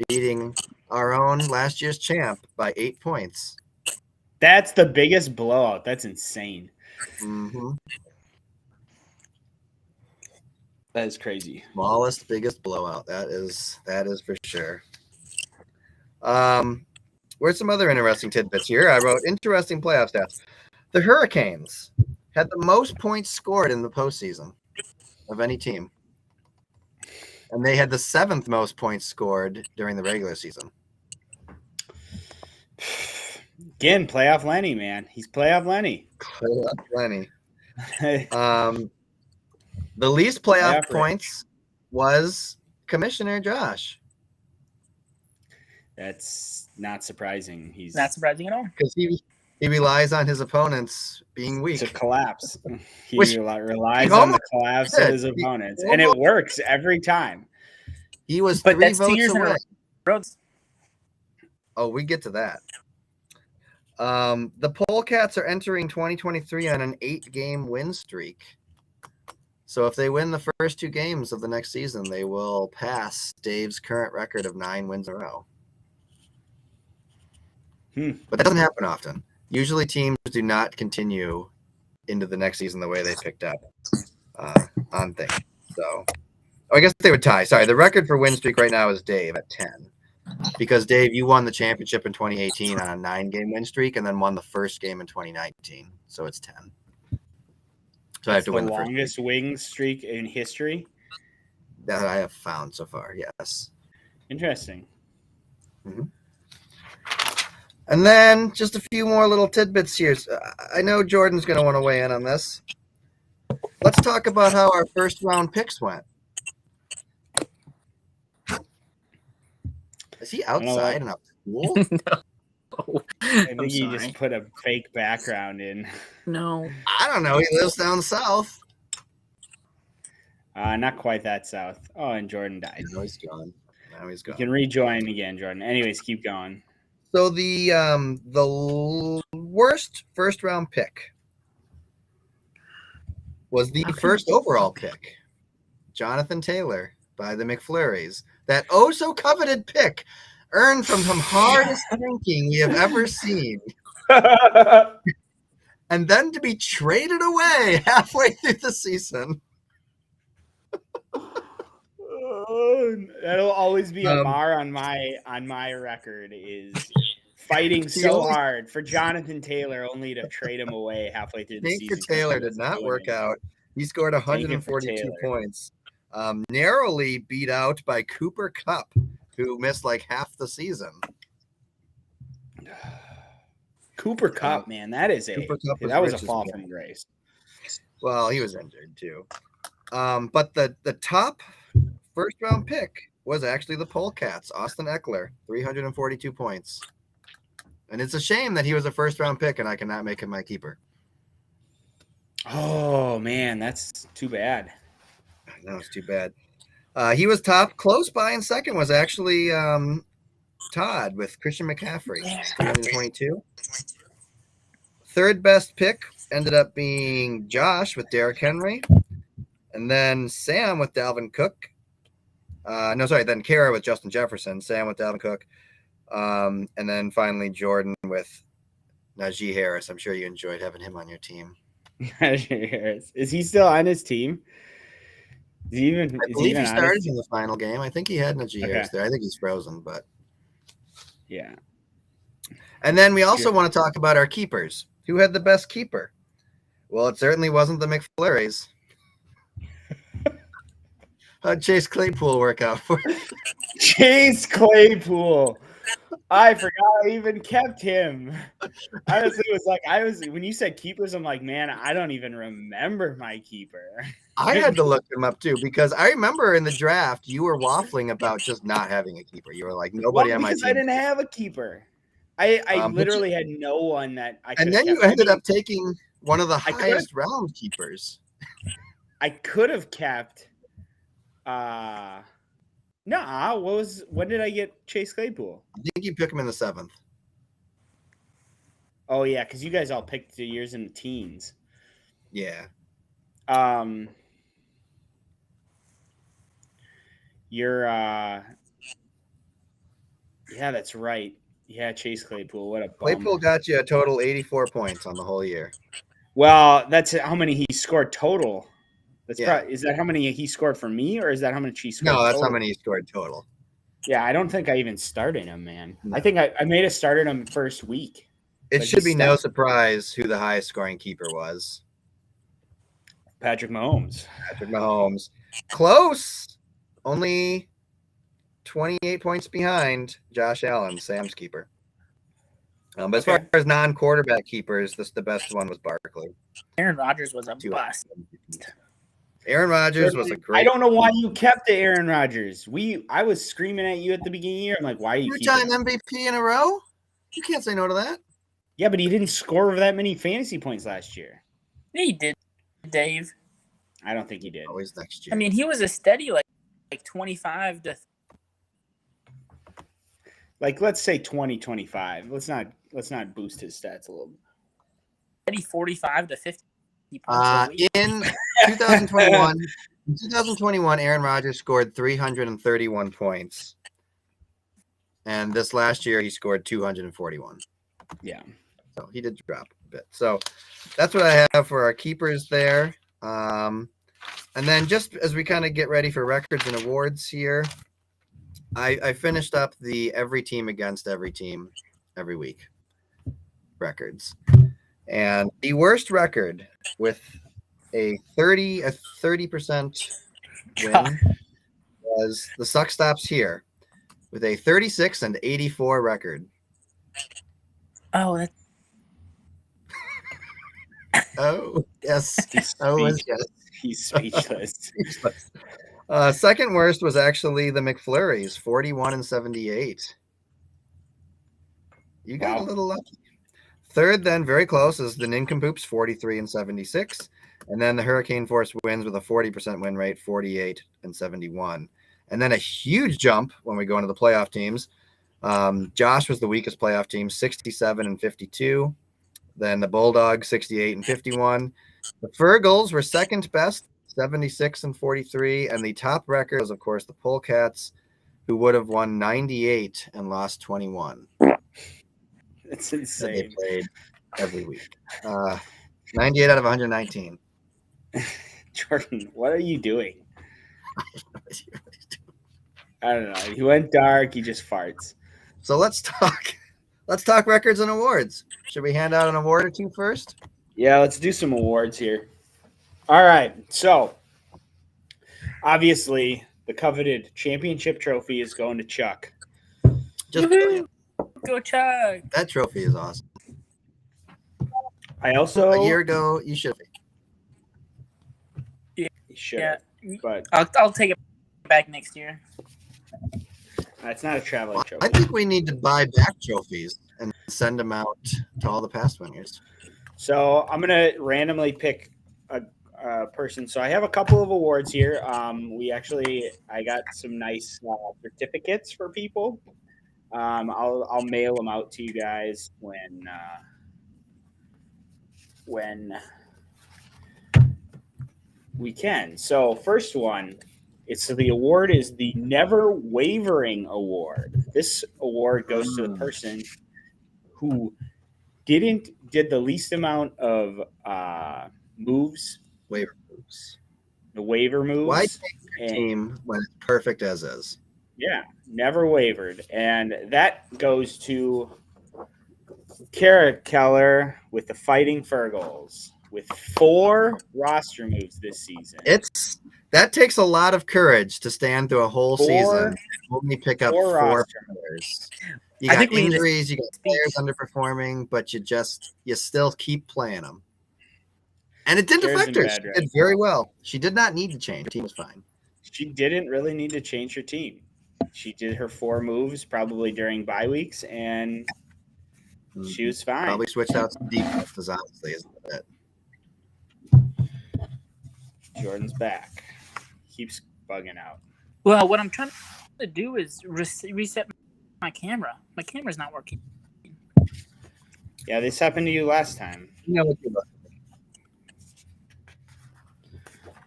S1: beating our own last year's champ by 8 points.
S2: That's the biggest blowout. That's insane.
S1: Mm-hmm.
S2: That is crazy.
S1: Smallest, biggest blowout. That is for sure. Where's some other interesting tidbits here? I wrote interesting playoff stats. The Hurricanes had the most points scored in the postseason of any team. And they had the 7th most points scored during the regular season.
S2: Again, playoff Lenny, man. He's playoff Lenny.
S1: Playoff Lenny. The least playoff points was Commissioner Josh.
S2: That's not surprising. He's
S3: Not surprising at all.
S1: Because he relies on his opponents being weak.
S2: to collapse. He
S1: Which
S2: relies
S1: he
S2: on the
S1: almost
S2: collapse
S1: did.
S2: of his
S1: He
S2: opponents, and it
S1: almost-
S2: works every time.
S1: He was
S3: But
S1: 3
S3: that's 2
S1: votes
S3: years in a
S1: away.
S3: row.
S1: Oh, we get to that. The Polecats are entering 2023 on an 8-game win streak. So if they win the first 2 games of the next season, they will pass Dave's current record of 9 wins in a row. But that doesn't happen often. Usually teams do not continue into the next season the way they picked up on things. So I guess they would tie. Sorry, the record for win streak right now is Dave at 10. Because, Dave, you won the championship in 2018 on a 9-game win streak and then won the first game in 2019. So it's 10. So I have to win the
S2: longest win streak in history
S1: that I have found so far, yes.
S2: Interesting.
S1: Mm-hmm. And then just a few more little tidbits here. I know Jordan's going to want to weigh in on this. Let's talk about how our first-round picks went. Is he outside in a pool?
S3: No.
S2: I think he just put a fake background in.
S3: No.
S1: I don't know. He lives down south.
S2: Not quite that south. Oh, and Jordan died.
S1: Now he's gone.
S2: You can rejoin again, Jordan. Anyways, keep going.
S1: So the worst first-round pick was the first overall pick, Jonathan Taylor by the McFlurries. That oh-so-coveted pick earned from the hardest thinking we have ever seen. And then to be traded away halfway through the season.
S2: That'll always be a mar on my record is fighting so hard for Jonathan Taylor only to trade him away halfway through the season.
S1: Taylor did not work out. He scored 142 points. Narrowly beat out by Cooper Kupp, who missed like half the season.
S2: Cooper Kupp, man, that was a fall from grace.
S1: Well, he was injured too. But the top first round pick was actually the Polecats, Austin Eckler, 342 points. And it's a shame that he was a first round pick and I cannot make him my keeper.
S2: Oh man, that's too bad.
S1: I know, it's too bad. He was top. Close by in second was actually Todd with Christian McCaffrey, 322. Third best pick ended up being Josh with Derrick Henry. And then Sam with Dalvin Cook. Then Kara with Justin Jefferson. Sam with Dalvin Cook. And then finally Jordan with Najee Harris. I'm sure you enjoyed having him on your team.
S2: Najee Harris. Is he still on his team? I
S1: believe he started in the final game. I think he had Najee Harris there. I think he's frozen, but
S2: yeah.
S1: And then we also want to talk about our keepers. Who had the best keeper? Well, it certainly wasn't the McFlurries. How'd Chase Claypool work out for you?
S2: Chase Claypool. I forgot I even kept him. Honestly, it was like when you said keepers, I'm like, man, I don't even remember my keeper.
S1: I had to look him up too because I remember in the draft you were waffling about just not having a keeper. You were like, nobody on my team.
S2: Because I didn't have a keeper. I literally had no one that I could.
S1: And then you ended up taking one of the highest round keepers.
S2: I could have kept. When did I get Chase Claypool?
S1: I think you picked him in the 7th.
S2: Oh yeah, because you guys all picked the years in the teens.
S1: Yeah. Yeah,
S2: that's right. Yeah, Chase Claypool. What a bum.
S1: Claypool got you a total 84 points on the whole year.
S2: Well, that's how many he scored total. Is that how many he scored for me, or is that how much he scored?
S1: No, that's how many he scored total.
S2: Yeah, I don't think I even started him, man. No. I think I may have started him first week.
S1: It should be no surprise who the highest scoring keeper was.
S2: Patrick Mahomes.
S1: Close. Only 28 points behind Josh Allen, Sam's keeper. But as far as non-quarterback keepers, the best one was Barkley.
S3: Aaron Rodgers was a bust.
S1: Aaron Rodgers was a great.
S2: I don't know why you kept the Aaron Rodgers. I was screaming at you at the beginning of the year. I'm like, why are you keeping
S1: two-time MVP in a row? You can't say no to that.
S2: Yeah, but he didn't score that many fantasy points last year.
S3: Yeah, he did, Dave.
S2: I don't think he did.
S1: Always next year.
S3: I mean, he was a steady like 25 to.
S2: Like, let's say 20-25. Let's not boost his stats a little bit.
S3: Steady 45 to 50 points a week.
S1: In 2021, Aaron Rodgers scored 331 points. And this last year, he scored 241.
S2: Yeah.
S1: So he did drop a bit. So that's what I have for our keepers there. And then just as we kind of get ready for records and awards here, I finished up the every team against every team every week records. And the worst record with a 30% win was the Suck Stops here with a 36-84 record.
S3: Oh, that's
S1: Oh, yes.
S2: He's speechless.
S1: Second worst was actually the McFlurries, 41-78. You got a little lucky. Third, then, very close, is the Nincompoops, 43-76. And then the Hurricane Force wins with a 40% win rate, 48-71. And then a huge jump when we go into the playoff teams. Josh was the weakest playoff team, 67-52. Then the Bulldogs, 68-51. The Fergles were second best, 76-43. And the top record was, of course, the Polecats, who would have won 98 and lost 21.
S2: It's insane.
S1: They played every week. 98 out of 119.
S2: Jordan, what are you doing? I don't know. He went dark. He just farts.
S1: So let's talk records and awards. Should we hand out an award or two first?
S2: Yeah, let's do some awards here. All right. So obviously the coveted championship trophy is going to Chuck.
S1: Just
S3: go Chuck.
S1: That trophy is awesome.
S2: I also
S1: a year ago you should be.
S2: You should.
S3: Yeah.
S2: But
S3: I'll take it back next year.
S2: It's not a traveling trophy.
S1: I think we need to buy back trophies and send them out to all the past winners.
S2: So I'm gonna randomly pick a person. So I have a couple of awards here. I got some nice certificates for people. I'll mail them out to you guys when we can. So first one. The award is the Never Wavering Award. This award goes to the person who did the least amount of moves.
S1: Waiver moves.
S2: The waiver moves.
S1: Why take your team when it's perfect as is?
S2: Yeah, never wavered. And that goes to Koeller with the Fighting Fergles with 4 roster moves this season.
S1: That takes a lot of courage to stand through a whole season and only pick up 4 players. You got injuries, you got players underperforming, but you still keep playing them. And it didn't affect her. She did very well. She did not need to change. Her team was fine.
S2: She didn't really need to change her team. She did her 4 moves probably during bye weeks, and she was fine.
S1: Probably switched out some defenses, honestly, isn't it?
S2: Jordan's back. Keeps bugging out.
S3: Well, what I'm trying to do is reset my camera. My camera's not working.
S2: Yeah, this happened to you last time.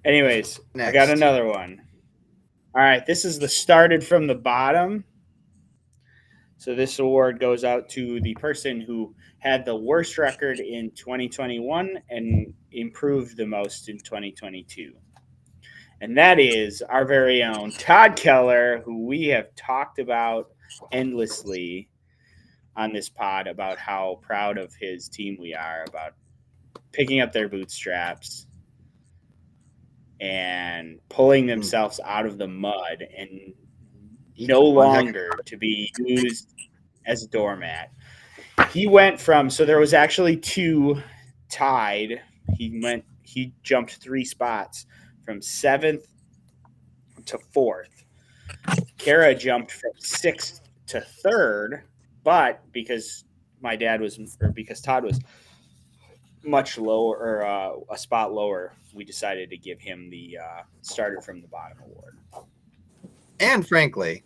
S2: Anyways, next. I got another one. All right, this is the started from the bottom. So this award goes out to the person who had the worst record in 2021 and improved the most in 2022. And that is our very own Todd Koeller, who we have talked about endlessly on this pod about how proud of his team we are, about picking up their bootstraps and pulling themselves out of the mud and no longer to be used as a doormat. He went from, so there was actually 2 tied. He jumped 3 spots from 7th to 4th. Kara jumped from 6th to 3rd, but because Todd was much lower or a spot lower, we decided to give him the starter from the bottom award.
S1: And frankly,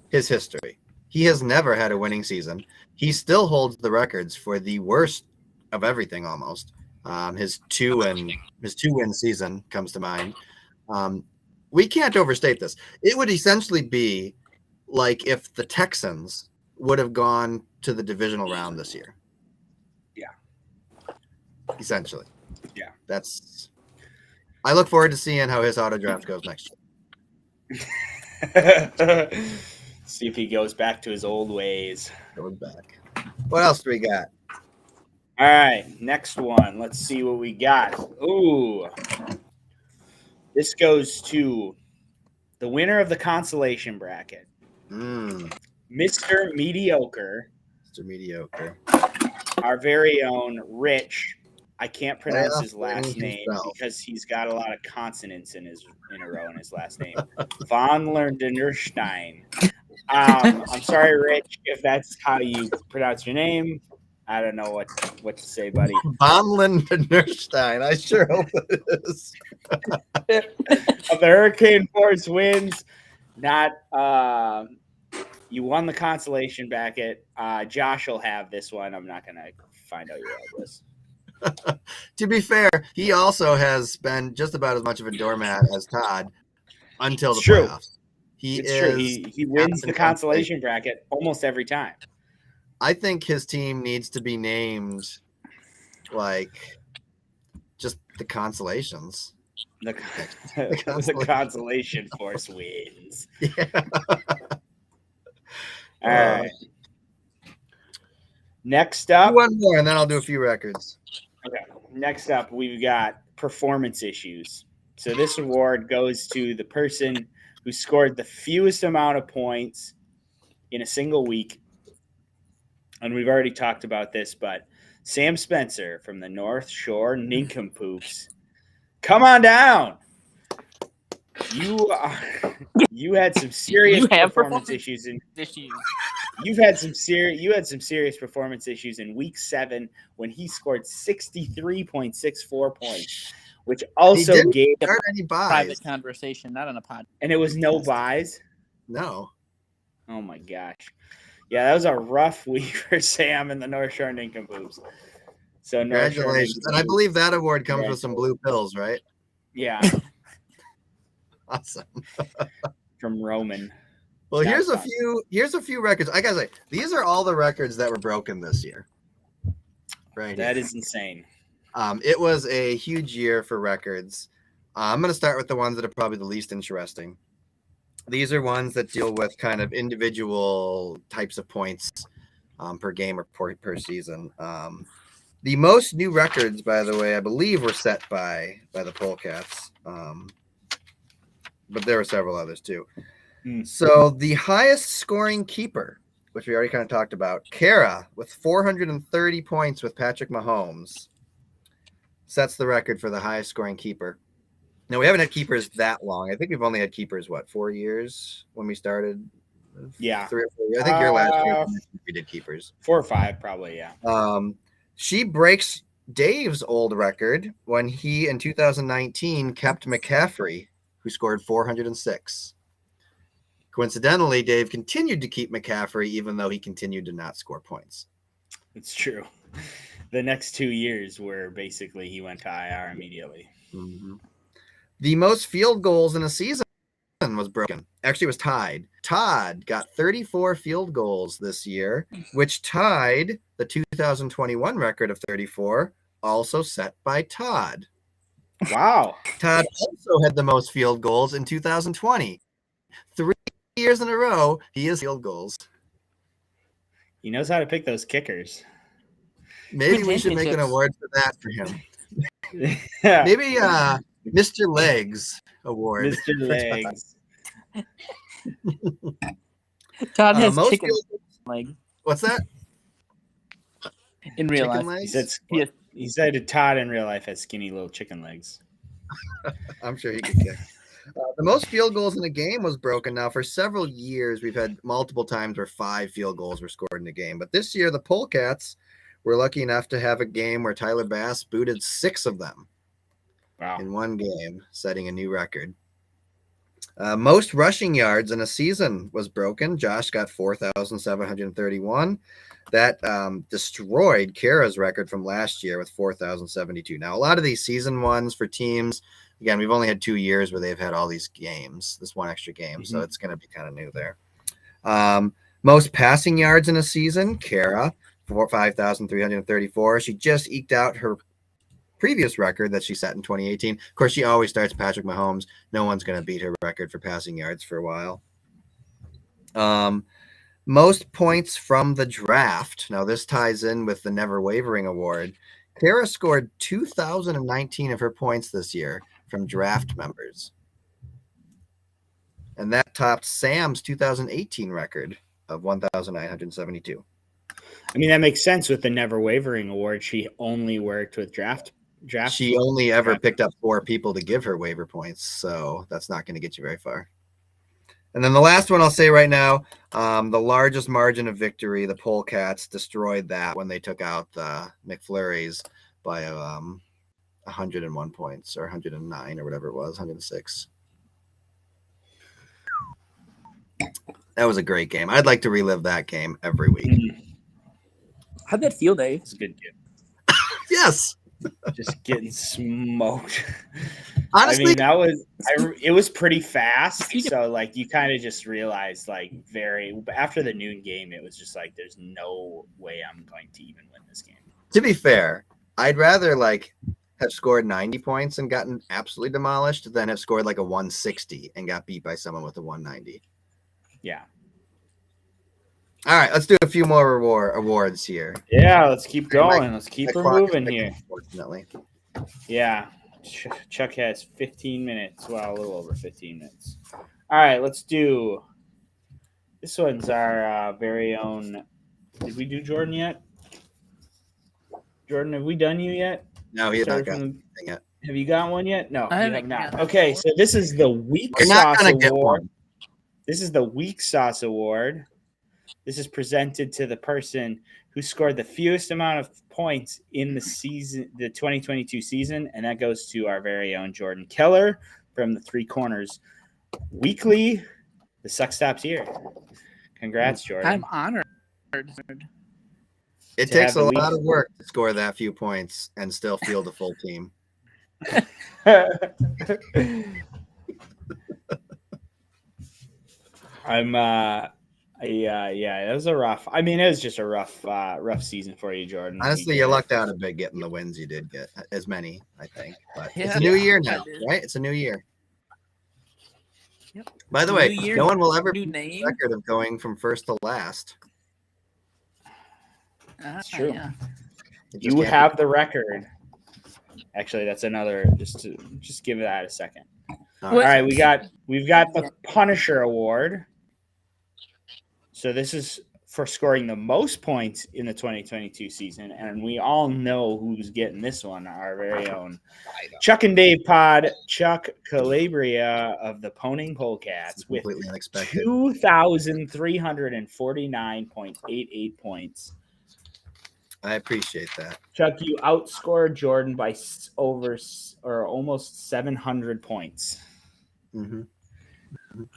S1: his history. He has never had a winning season. He still holds the records for the worst of everything almost. His two win season comes to mind. We can't overstate this. It would essentially be like if the Texans would have gone to the divisional round this year.
S2: Yeah.
S1: Essentially.
S2: Yeah.
S1: I look forward to seeing how his auto draft goes next
S2: year. See if he goes back to his old ways.
S1: Goes back. What else do we got?
S2: All right, next one. Let's see what we got. Ooh. This goes to the winner of the consolation bracket. Mr. Mediocre.
S1: Mr. Mediocre.
S2: Our very own Rich. I can't pronounce his last name because he's got a lot of consonants in a row in his last name. Von Lerdenstein. I'm sorry, Rich, if that's how you pronounce your name. I don't know what to say, buddy.
S1: Von Lerdenstein. I sure hope it is.
S2: Of the Hurricane Force wins. You won the consolation bracket. Josh will have this one. I'm not going to find out your address.
S1: To be fair, he also has been just about as much of a doormat as Todd until the playoffs.
S2: It's true. He wins the consolation bracket almost every time.
S1: I think his team needs to be named like just the consolations.
S2: The consolation force wins.
S1: Yeah.
S2: All right. Next up.
S1: One more, and then I'll do a few records.
S2: Okay. Next up, we've got performance issues. So this award goes to the person who scored the fewest amount of points in a single week. And we've already talked about this, but Sam Spencer from the North Shore Nincompoops. Come on down. You had some serious performance issues you had some serious performance issues in week 7 when he scored 63.64 points, which also gave
S3: any private conversation, not on a pod.
S2: And it was no buys?
S1: No.
S2: Oh my gosh. Yeah, that was a rough week for Sam and the North Shore Nincompoops. So
S1: congratulations. And I believe that award comes with some blue pills, right?
S2: Yeah.
S1: Awesome.
S2: From Roman.
S1: Well, here's a few records. I gotta say, these are all the records that were broken this year. Right.
S2: That is insane.
S1: It was a huge year for records. I'm gonna start with the ones that are probably the least interesting. These are ones that deal with kind of individual types of points per game or per season. The most new records, by the way, I believe were set by the Polecats. But there were several others too. So the highest scoring keeper, which we already kind of talked about, Kara with 430 points with Patrick Mahomes, sets the record for the highest scoring keeper. Now, we haven't had keepers that long. I think we've only had keepers, 4 years when we started?
S2: Yeah.
S1: 3 or 4 years. I think your last year we did keepers.
S2: 4 or 5, probably, yeah.
S1: She breaks Dave's old record when he, in 2019, kept McCaffrey, who scored 406. Coincidentally, Dave continued to keep McCaffrey, even though he continued to not score points.
S2: It's true. The next 2 years were basically he went to IR immediately.
S1: Mm-hmm. The most field goals in a season was broken. Actually, it was tied. Todd got 34 field goals this year, which tied the 2021 record of 34, also set by Todd.
S2: Wow.
S1: Todd also had the most field goals in 2020. 3 years in a row, he has field goals.
S2: He knows how to pick those kickers.
S1: Maybe we should make an award for that for him.
S2: Yeah.
S1: Maybe Mr. Legs award.
S2: Mr. Legs.
S3: Todd has chicken legs.
S1: What's that?
S3: In real
S1: chicken
S3: life.
S1: Legs?
S2: He said Todd in real life has skinny little chicken legs.
S1: I'm sure he could kick. The most field goals in a game was broken. Now, for several years, we've had multiple times where 5 field goals were scored in a game. But this year, the Polecats were lucky enough to have a game where Tyler Bass booted 6 of them in one game, setting a new record. Most rushing yards in a season was broken. Josh got 4,731. That destroyed Kara's record from last year with 4,072. Now, a lot of these season ones for teams, again, we've only had 2 years where they've had all these games, this one extra game, so it's going to be kind of new there. Most passing yards in a season, Kara, 5,334. She just eked out her previous record that she set in 2018. Of course, she always starts Patrick Mahomes. No one's going to beat her record for passing yards for a while. Most points from the draft. Now, this ties in with the Never Wavering Award. Kara scored 2,019 of her points this year from draft members. And that topped Sam's 2018 record of 1,972.
S2: I mean, that makes sense with the Never Wavering Award. She only worked with draft.
S1: She only ever picked up 4 people to give her waiver points, so that's not going to get you very far. And then the last one I'll say right now, the largest margin of victory, the Polecats destroyed that when they took out the McFlurries by 101 points or 109 or whatever it was, 106. That was a great game. I'd like to relive that game every week.
S3: How'd that feel, Dave?
S2: It's a good game.
S1: Yes.
S2: Just getting smoked.
S1: Honestly,
S2: I mean, that was it was pretty fast. So like you kind of just realized after the noon game, it was just like there's no way I'm going to even win this game.
S1: To be fair, I'd rather have scored 90 points and gotten absolutely demolished than have scored like a 160 and got beat by someone with a 190.
S2: Yeah.
S1: All right, let's do a few more awards here.
S2: Yeah, let's keep going. Let's keep moving here.
S1: Unfortunately.
S2: Yeah. Chuck has 15 minutes. Well, a little over 15 minutes. All right, let's do. This one's our very own. Did we do Jordan yet? Jordan, have we done you yet?
S1: No, he has not got anything yet.
S2: Have you got one yet? No,
S3: I
S2: you have not.
S3: haven't.
S2: Okay, so this is the Weak
S1: You're not
S2: Sauce
S1: gonna get
S2: Award.
S1: one.
S2: This is the Weak Sauce Award. This is presented to the person who scored the fewest amount of points in the season, the 2022 season, and that goes to our very own Jordan Koeller from the Three Corners Weekly. The suck stops here. Congrats, Jordan.
S3: I'm honored.
S1: It takes a lot of work to score that few points and still field a full team. Yeah, it was a rough. I mean, it was just a rough season for you, Jordan. Honestly, you lucked out a bit getting the wins you did get, as many, I think. But it's a new year now, right? It's a new year.
S3: Yep.
S1: By the way, no one will ever
S3: new
S1: beat
S3: name.
S1: the record of going from first to last.
S2: That's true.
S3: Yeah.
S2: You have the record. Actually, that's another. Just give that a second. All right, we've got the Punisher Award. So this is for scoring the most points in the 2022 season, and we all know who's getting this one. Our very own Chuck&DavePod, Chuck Calabria of the Poning Polecats with 2,349.88 points.
S1: I appreciate that.
S2: Chuck, you outscored Jordan by almost 700 points.
S1: Mm-hmm.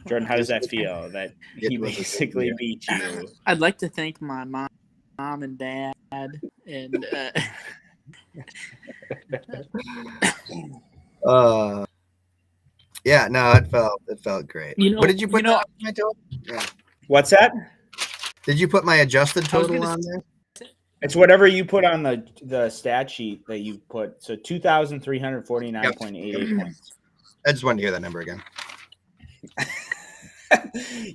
S2: Jordan, how does that feel that he basically beat you?
S3: I'd like to thank my mom and dad and
S1: yeah, no, it felt great. What did you put on my total? Yeah.
S2: What's that?
S1: Did you put my adjusted total on there?
S2: It's whatever you put on the stat sheet that you put. So 2,349.88 points.
S1: I just wanted to hear that number again.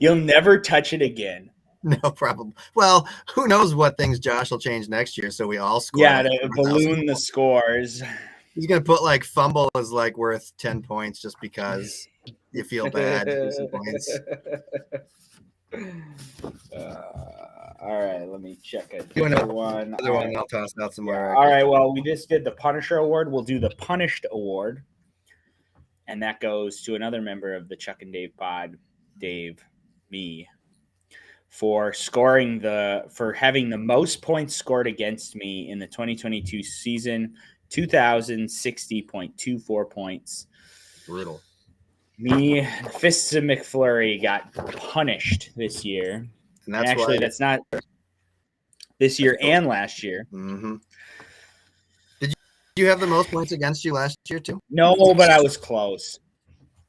S2: You'll never touch it again.
S1: No problem. Well, who knows what things Josh will change next year, so we all score.
S2: Yeah, to balloon the scores.
S1: He's gonna put fumble is worth 10 points just because you feel bad. Points.
S2: All right, let me check it.
S1: Another one. I'll toss out some more.
S2: All right, well, we just did the Punisher Award. We'll do the Punished Award. And that goes to another member of the Chuck and Dave pod, Dave, me, for having the most points scored against me in the 2022 season, 2,060.24 points.
S1: Brutal.
S2: Me, Fists of McFlurry got punished this year.
S1: And that's
S2: actually, that's not this year and last year.
S1: Mm-hmm. Did you have the most points against you last year too?
S2: No, but I was close.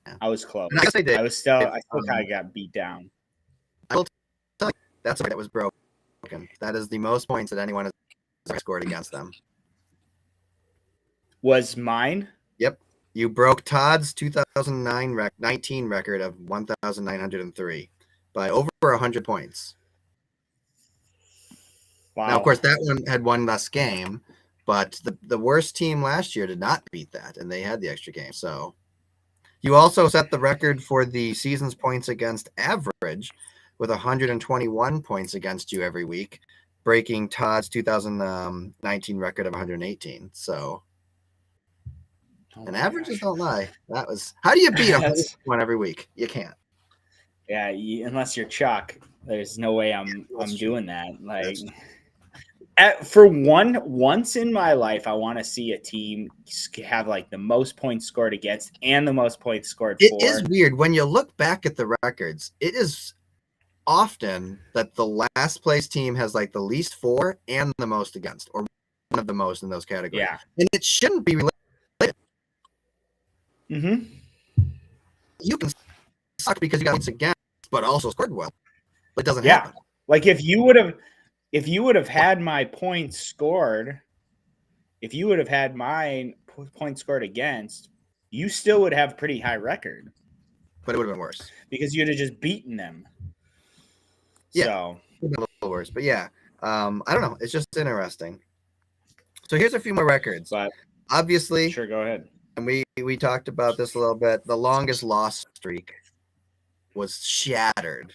S1: Yeah.
S2: I was close.
S1: And I guess I did.
S2: I still kind of got beat down.
S1: I will tell you, that's a that was broken. That is the most points that anyone has scored against them.
S2: Was mine?
S1: Yep. You broke Todd's 2019 record of 1,903 by over 100 points.
S2: Wow.
S1: Now, of course, that one had one less game, but the worst team last year did not beat that, and they had the extra game. So you also set the record for the season's points against average with 121 points against you every week, breaking Todd's 2019 record of 118. So, and averages don't lie. That was how do you beat 101 every week? You can't.
S2: Yeah, unless you're Chuck, there's no way I'm doing that. Like, once in my life, I want to see a team have like the most points scored against and the most points scored for.
S1: It is weird when you look back at the records. It is often that the last place team has like the least for and the most against, or one of the most in those categories.
S2: Yeah,
S1: and it shouldn't be related.
S2: Mm-hmm.
S1: You can suck because you got points against, but also scored well. But it doesn't
S2: Yeah,
S1: happen.
S2: like if you would have had my points scored, if you would have had my points scored against, you still would have a pretty high record.
S1: But it would have been worse
S2: because you'd have just beaten them.
S1: Yeah,
S2: so.
S1: it would have been a little worse. But yeah, I don't know. It's just interesting. So here's a few more records.
S2: But
S1: obviously,
S2: sure, go ahead.
S1: And we talked about this a little bit. The longest loss streak was shattered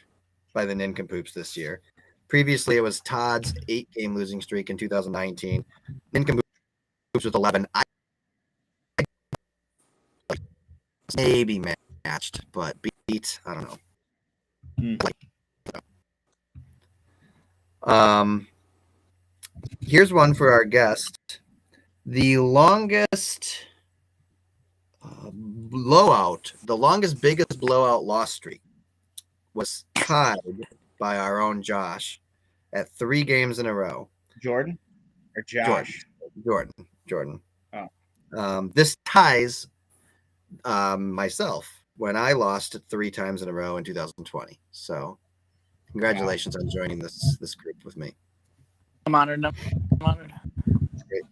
S1: by the Nincompoops this year. Previously, it was Todd's 8-game losing streak in 2019. Nincompoops with 11. Maybe matched, but beat, I don't know. Here's one for our guest. The longest biggest blowout loss streak was tied by our own Josh at 3 games in a row.
S2: Jordan or Josh?
S1: Jordan.
S2: Oh.
S1: This ties myself when I lost 3 times in a row in 2020. So congratulations on joining this group with me.
S3: I'm honored.
S1: Great.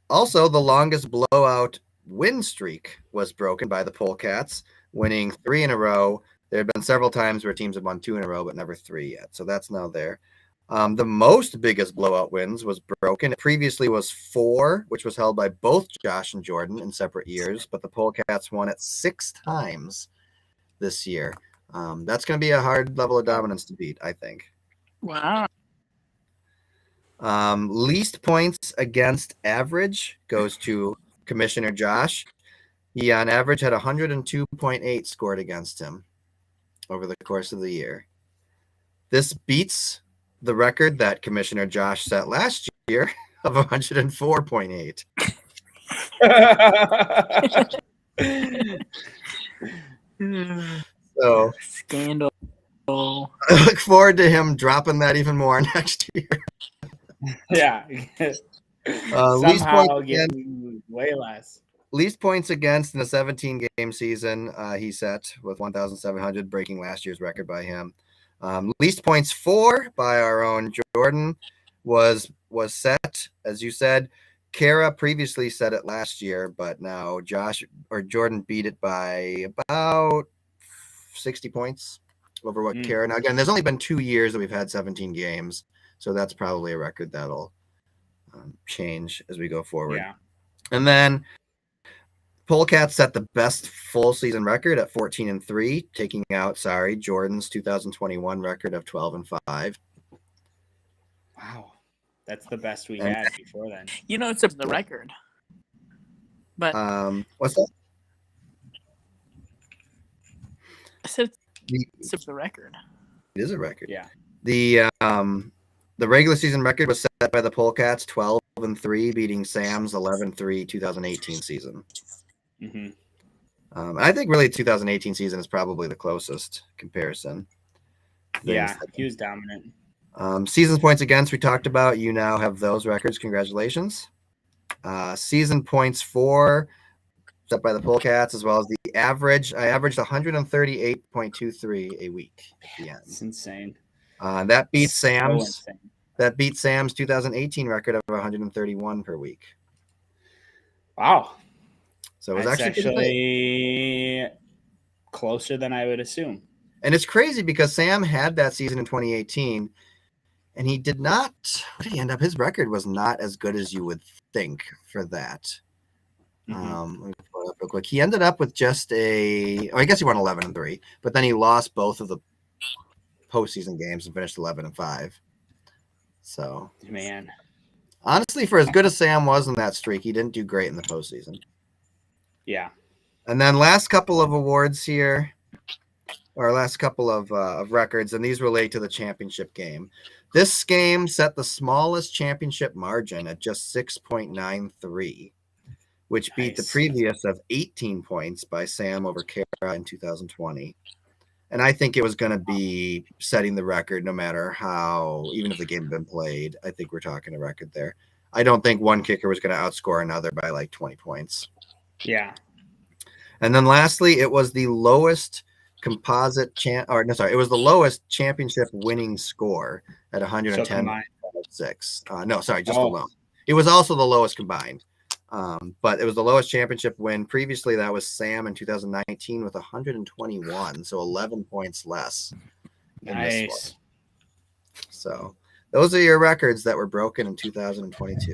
S1: Also, the longest blowout win streak was broken by the Polecats, winning 3 in a row. There have been several times where teams have won 2 in a row, but never 3 yet. So that's now there. The biggest blowout wins was broken. It previously was 4, which was held by both Josh and Jordan in separate years, but the Polecats won it 6 times this year. That's going to be a hard level of dominance to beat, I think.
S3: Wow.
S1: Least points against average goes to Commissioner Josh. He on average had 102.8 scored against him over the course of the year. This beats the record that Commissioner Josh set last year of 104.8. So
S3: scandal.
S1: I look forward to him dropping that even more next year.
S2: Yeah.
S1: Least points
S2: getting way less.
S1: Least points against in a 17-game season, he set with 1,700, breaking last year's record by him. Least points for by our own Jordan was set, as you said. Kara previously set it last year, but now Jordan beat it by about 60 points over what Kara. Now, again, there's only been 2 years that we've had 17 games, so that's probably a record that'll change as we go forward.
S2: Yeah.
S1: And then Polecats set the best full season record at 14-3, taking out, Jordan's 2021 record of 12-5.
S2: Wow. That's the best we had before then.
S3: It's the record. But
S1: what's that?
S3: said
S1: The,
S3: it's the record.
S1: it is a record.
S2: Yeah.
S1: The regular season record was set by the Polecats 12-3, beating Sam's 11-3 2018 season.
S2: Mm-hmm.
S1: I think really 2018 season is probably the closest comparison.
S2: Yeah, he was dominant.
S1: Season points against, we talked about. You now have those records. Congratulations. Season points for, set by the Polecats, as well as the average. I averaged 138.23 a week at the end.
S2: It's insane.
S1: That beats
S2: So
S1: Sam's.
S2: insane.
S1: That beats Sam's 2018 record of 131 per week.
S2: Wow.
S1: So it was
S2: That's
S1: actually
S2: closer than I would assume.
S1: and it's crazy because Sam had that season in 2018, and he did not. What did he end up? His record was not as good as you would think for that.
S2: Mm-hmm.
S1: Let me pull it up real quick. He ended up with just I guess he won 11-3, but then he lost both of the postseason games and finished 11-5. So,
S2: Man,
S1: honestly, for as good as Sam was in that streak, he didn't do great in the postseason.
S2: yeah.
S1: And then last couple of awards here, or last couple of records, and these relate to the championship game. This game set the smallest championship margin at just 6.93, which beat the
S2: Nice.
S1: previous of 18 points by Sam over Kara in 2020. And I think it was going to be setting the record no matter how, even if the game had been played. I think we're talking a record there. I don't think one kicker was going to outscore another by like 20 points.
S2: Yeah.
S1: And then lastly, it was the lowest composite it was the lowest championship winning score at 110.6. No, sorry, just the low. It was also the lowest combined. But it was the lowest championship win. Previously, that was Sam in 2019 with 121, so 11 points less.
S2: Nice.
S1: So those are your records that were broken in 2022.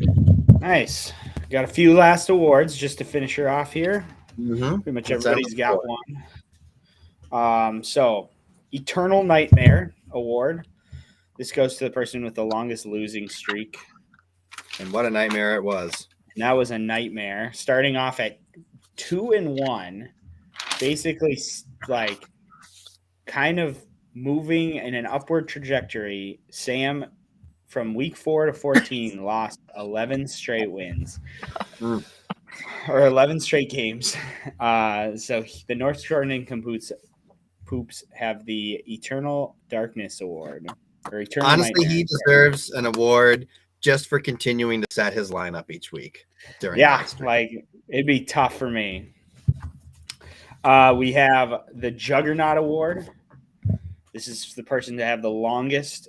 S2: Nice. Got a few last awards just to finish her off here.
S1: Mm-hmm.
S2: Pretty much everybody's got one. So, Eternal Nightmare Award. This goes to the person with the longest losing streak.
S1: And what a nightmare it was.
S2: And that was a nightmare. Starting off at 2-1, basically like kind of moving in an upward trajectory. Sam, from week 4 to 14, lost 11 straight wins. Or 11 straight games. So the North Shore Nincompoops have the Eternal Darkness Award. Or Eternal
S1: Honestly,
S2: Nightmare.
S1: he deserves an award just for continuing to set his lineup each week.
S2: Like it'd be tough for me. We have the Juggernaut Award. This is the person to have the longest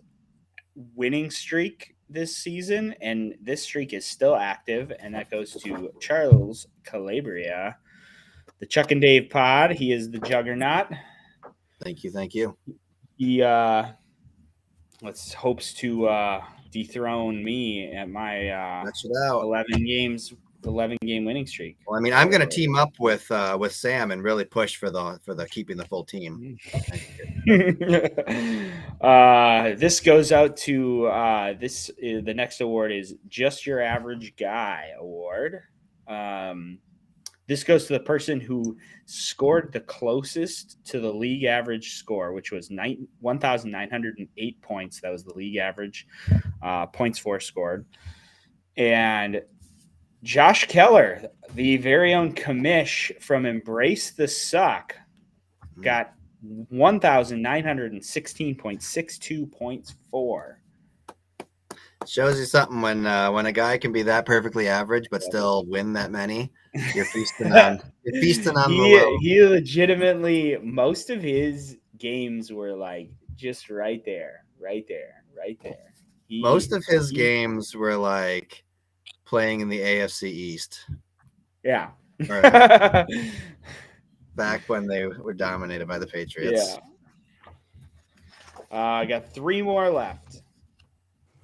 S2: winning streak this season, and this streak is still active, and that goes to Charles Calabria, the Chuck and Dave pod. He is the Juggernaut.
S1: Thank you.
S2: He hopes to dethrone me at my 11 game winning streak.
S1: Well, I mean, I'm going to team up with Sam and really push for the keeping the full team.
S2: This goes out to the next award is Just Your Average Guy Award. This goes to the person who scored the closest to the league average score, which was 1,908 points. That was the league average points for scored. And Josh Koeller, the very own commish from Embrace the Suck, got 1,916.62 points for.
S1: Shows you something when a guy can be that perfectly average but still win that many. You're feasting on the low.
S2: He legitimately, most most of his games were like just right there.
S1: Most of his games were like playing in the AFC East.
S2: Yeah.
S1: Back when they were dominated by the Patriots.
S2: Yeah. I got 3 more left.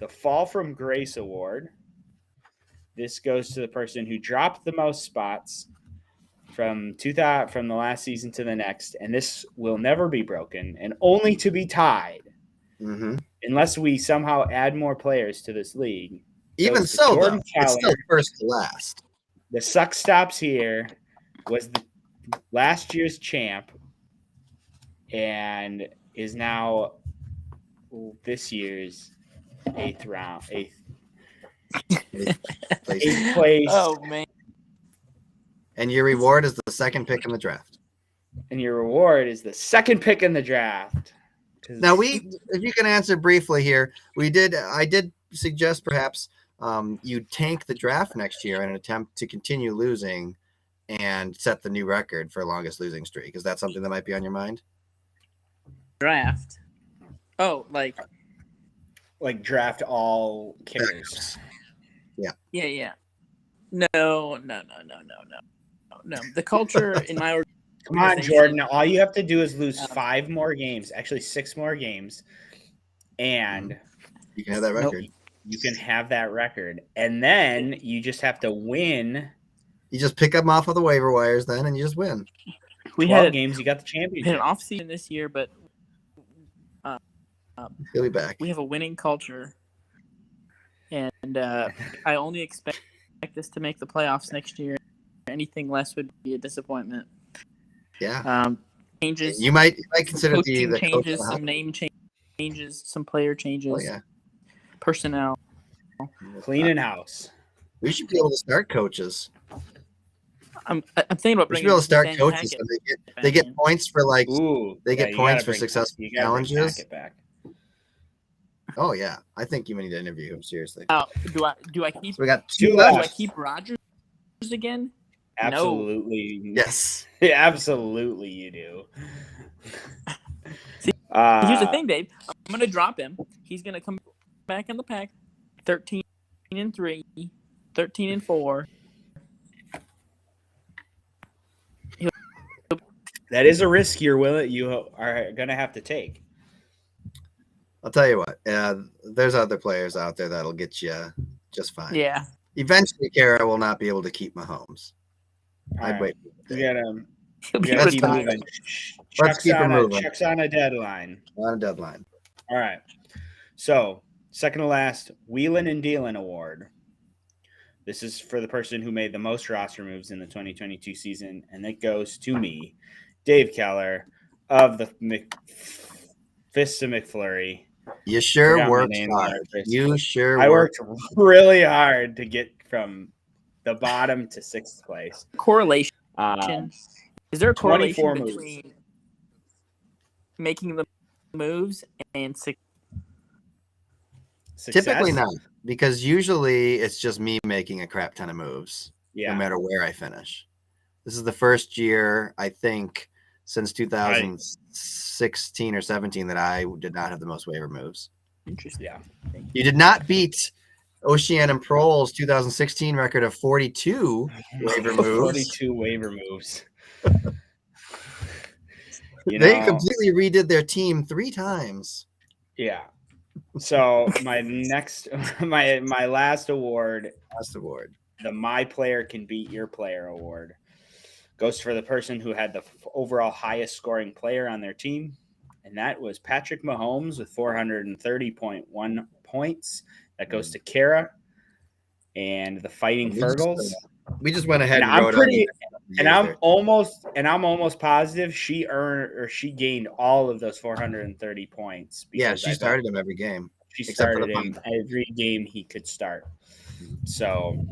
S2: The Fall from Grace Award. This goes to the person who dropped the most spots from the last season to the next, and this will never be broken and only to be tied unless we somehow add more players to this league.
S1: Even so, though, it's still first to last.
S2: The Suck Stops here was the last year's champ and is now this year's eighth place.
S3: Oh man!
S1: And your reward is the second pick in the draft.
S2: And your reward is the second pick in the draft.
S1: Now, if you can answer briefly here, I did suggest perhaps you tank the draft next year in an attempt to continue losing and set the new record for longest losing streak. Is that something that might be on your mind?
S3: Draft. Oh, like
S2: draft all kickers.
S3: Yeah. No. The culture in my organization.
S2: Come on, Jordan. All you have to do is lose 5 more games, actually 6 more games, and
S1: you can have that record.
S2: You can have that record, and then you just have to win.
S1: You just pick them off of the waiver wires then, and you just win.
S3: We
S2: 12
S3: had
S2: games, you got the championship.
S3: We had an off season this year, but
S1: he'll be back.
S3: We have a winning culture, and I only expect this to make the playoffs next year. Anything less would be a disappointment.
S1: Yeah.
S3: Changes.
S1: You might consider the
S3: changes, some name changes, some player changes.
S1: Oh yeah.
S3: Personnel.
S2: Cleaning house.
S1: We should be able to start coaches.
S3: I'm thinking about
S1: we should
S3: bringing
S1: be able to start
S3: Nathaniel
S1: coaches.
S3: Hackett
S1: So they get points for
S2: get
S1: points for successful challenges.
S2: Back.
S1: Oh yeah, I think you need to interview him seriously.
S3: Do I keep?
S1: So we got 2
S3: Do
S1: left.
S3: I keep Rodgers again?
S2: Absolutely.
S1: No. Yes.
S2: Yeah, absolutely you do.
S3: See, here's the thing, Dave. I'm going to drop him. He's going to come back in the pack. 13-3, 13-4.
S2: That is a risk you are going to have to take.
S1: I'll tell you what. There's other players out there that'll get you just fine.
S3: Yeah.
S1: Eventually, Kara will not be able to keep Mahomes. I'd wait.
S2: We gotta keep moving.
S1: Let's keep it moving.
S2: Chuck's on a deadline.
S1: On a deadline.
S2: All right. So, second to last, Wheelin' and Dealin' Award. This is for the person who made the most roster moves in the 2022 season, and it goes to me, Dave Koeller, of the Fists of McFlurry.
S1: You sure worked hard. I
S2: worked really hard to get from the bottom to 6th place.
S3: Correlation. Is there a correlation between
S2: moves.
S3: Making the moves and success?
S1: Typically not, because usually it's just me making a crap ton of moves, no matter where I finish. This is the first year, I think, since 2016 or 17 that I did not have the most waiver moves.
S3: Interesting.
S2: Yeah.
S1: You did not beat Ocean and Prohl's 2016 record of 42 waiver moves.
S2: 42 waiver moves.
S1: They completely redid their team 3 times.
S2: Yeah. So my last award, the My Player Can Beat Your Player award, goes for the person who had the overall highest scoring player on their team, and that was Patrick Mahomes with 430.1 points. That goes to Kara and the Fighting Fergals.
S1: We just went ahead
S2: and I'm almost positive she gained all of those 430 points.
S1: Yeah, she started him every game.
S2: She started him every game he could start. So,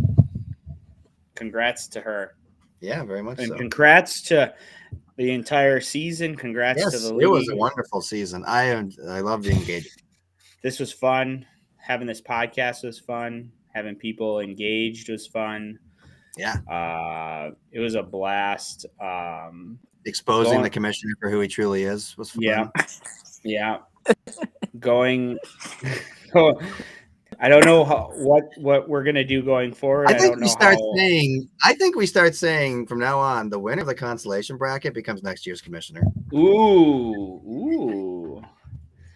S2: congrats to her.
S1: Yeah, very much so.
S2: And congrats to the entire season. Congrats to the league.
S1: It was a wonderful season. I love the engagement.
S2: This was fun. Having this podcast was fun. Having people engaged was fun.
S1: Yeah.
S2: It was a blast.
S1: Exposing the commissioner for who he truly is was fun.
S2: Yeah. Yeah. I don't know what we're gonna do going forward.
S1: I think we start saying from now on, the winner of the consolation bracket becomes next year's commissioner.
S2: Ooh.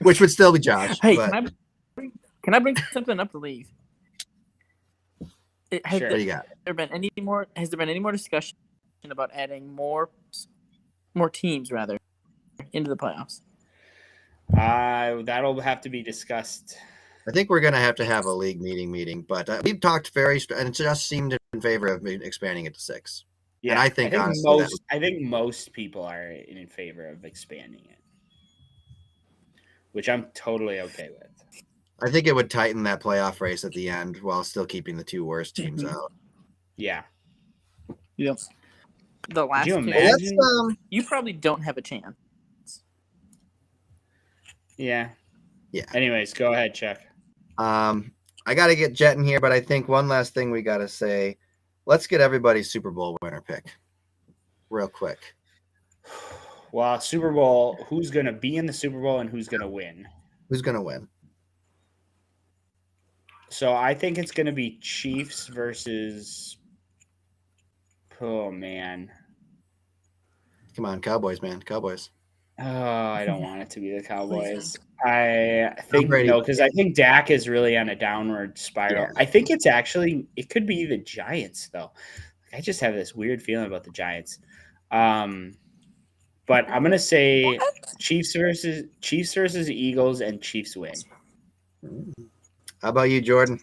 S1: Which would still be Josh.
S3: Hey, can I bring something up to leave?
S2: Sure.
S1: What do you got?
S3: Has there been any more discussion about adding more teams rather into the playoffs?
S2: That'll have to be discussed.
S1: I think we're going to have a league meeting, but we've talked and it just seemed in favor of expanding it to 6.
S2: Yeah,
S1: and I think honestly,
S2: I think most people are in favor of expanding it. which I'm totally okay with.
S1: I think it would tighten that playoff race at the end while still keeping the two worst teams out.
S2: Yeah.
S3: Yep. The last
S2: you
S3: two,
S2: imagine?
S3: you probably don't have a chance.
S2: Yeah.
S1: Yeah.
S2: Anyways, go ahead, Chuck.
S1: I got to get Jet in here, but I think one last thing we got to say. Let's get everybody's Super Bowl winner pick real quick.
S2: Well, Super Bowl, who's going to be in the Super Bowl and who's going to win?
S1: Who's going to win?
S2: So I think it's going to be Chiefs versus oh, man.
S1: Come on, Cowboys, man. Cowboys.
S2: Oh, I don't want it to be the Cowboys. I think
S1: Brady.
S2: no, because I think Dak is really on a downward spiral.
S1: Yeah.
S2: I think it could be the Giants, though. I just have this weird feeling about the Giants. But I'm gonna say Chiefs versus Eagles, and Chiefs win.
S1: How about you, Jordan?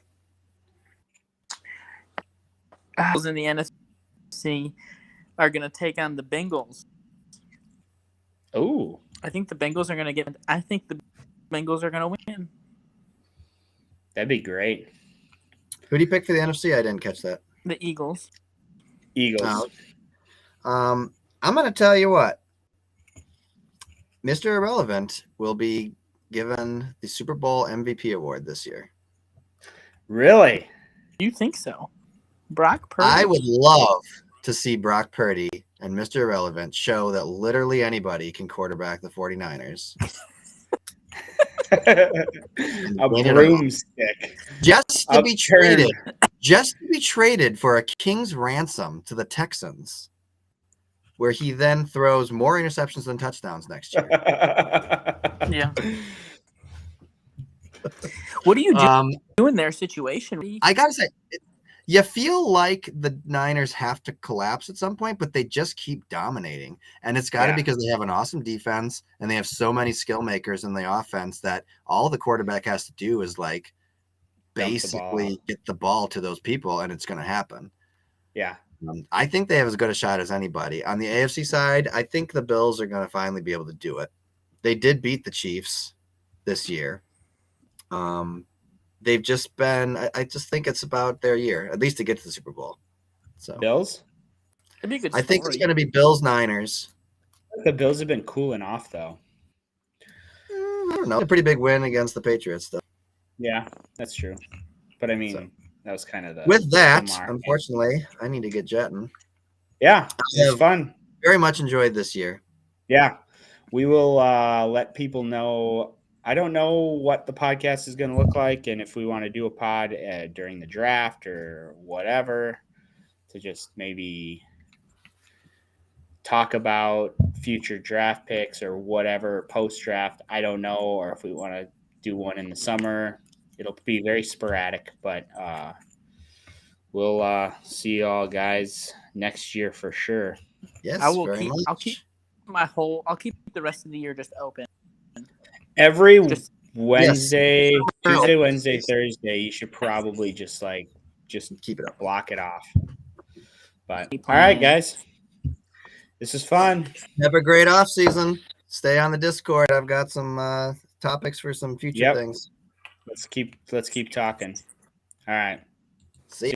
S3: Eagles in the NFC are going to take on the Bengals.
S2: Oh,
S3: I think the Bengals are going to I think the Bengals are going to win.
S2: that'd be great.
S1: Who do you pick for the NFC? I didn't catch that.
S3: The Eagles.
S2: Eagles.
S1: I'm going to tell you what. Mr. Irrelevant will be given the Super Bowl MVP award this year.
S2: Really?
S3: You think so? Brock Purdy.
S1: I would love to see Brock Purdy and Mr. Irrelevant show that literally anybody can quarterback the 49ers.
S2: A broomstick.
S1: Just to be traded for a king's ransom to the Texans, where he then throws more interceptions than touchdowns next year.
S3: Yeah. What do you do in their situation?
S1: I gotta say, you feel like the Niners have to collapse at some point, but they just keep dominating. And it's got to be because they have an awesome defense and they have so many skill makers in the offense that all the quarterback has to do is like basically get the ball to those people, and it's going to happen.
S2: Yeah.
S1: I think they have as good a shot as anybody. On the AFC side, I think the Bills are going to finally be able to do it. They did beat the Chiefs this year. They've just been – I just think it's about their year, at least to get to the Super Bowl. So
S2: Bills?
S3: That'd be a good
S1: I think it's going to be Bills-Niners.
S2: The Bills have been cooling off, though.
S1: I don't know. A pretty big win against the Patriots, though.
S2: Yeah, that's true. But, I mean, that was kind of the –
S1: With that, unfortunately, I need to get jetting.
S2: Yeah, it was fun.
S1: Very much enjoyed this year.
S2: Yeah. We will let people know – I don't know what the podcast is going to look like, and if we want to do a pod during the draft or whatever to just maybe talk about future draft picks or whatever post-draft, I don't know, or if we want to do one in the summer. It'll be very sporadic, but we'll see you all guys next year for sure.
S1: Yes,
S3: I will
S1: very much.
S3: I'll keep the rest of the year just open.
S2: Every Wednesday,
S1: yes.
S2: Tuesday, Wednesday, Thursday, you should probably just
S1: keep it up,
S2: block it off. But all right, guys, this is fun.
S1: Have a great off season. Stay on the Discord. I've got some topics for some future things.
S2: Let's keep talking. All right.
S1: See you.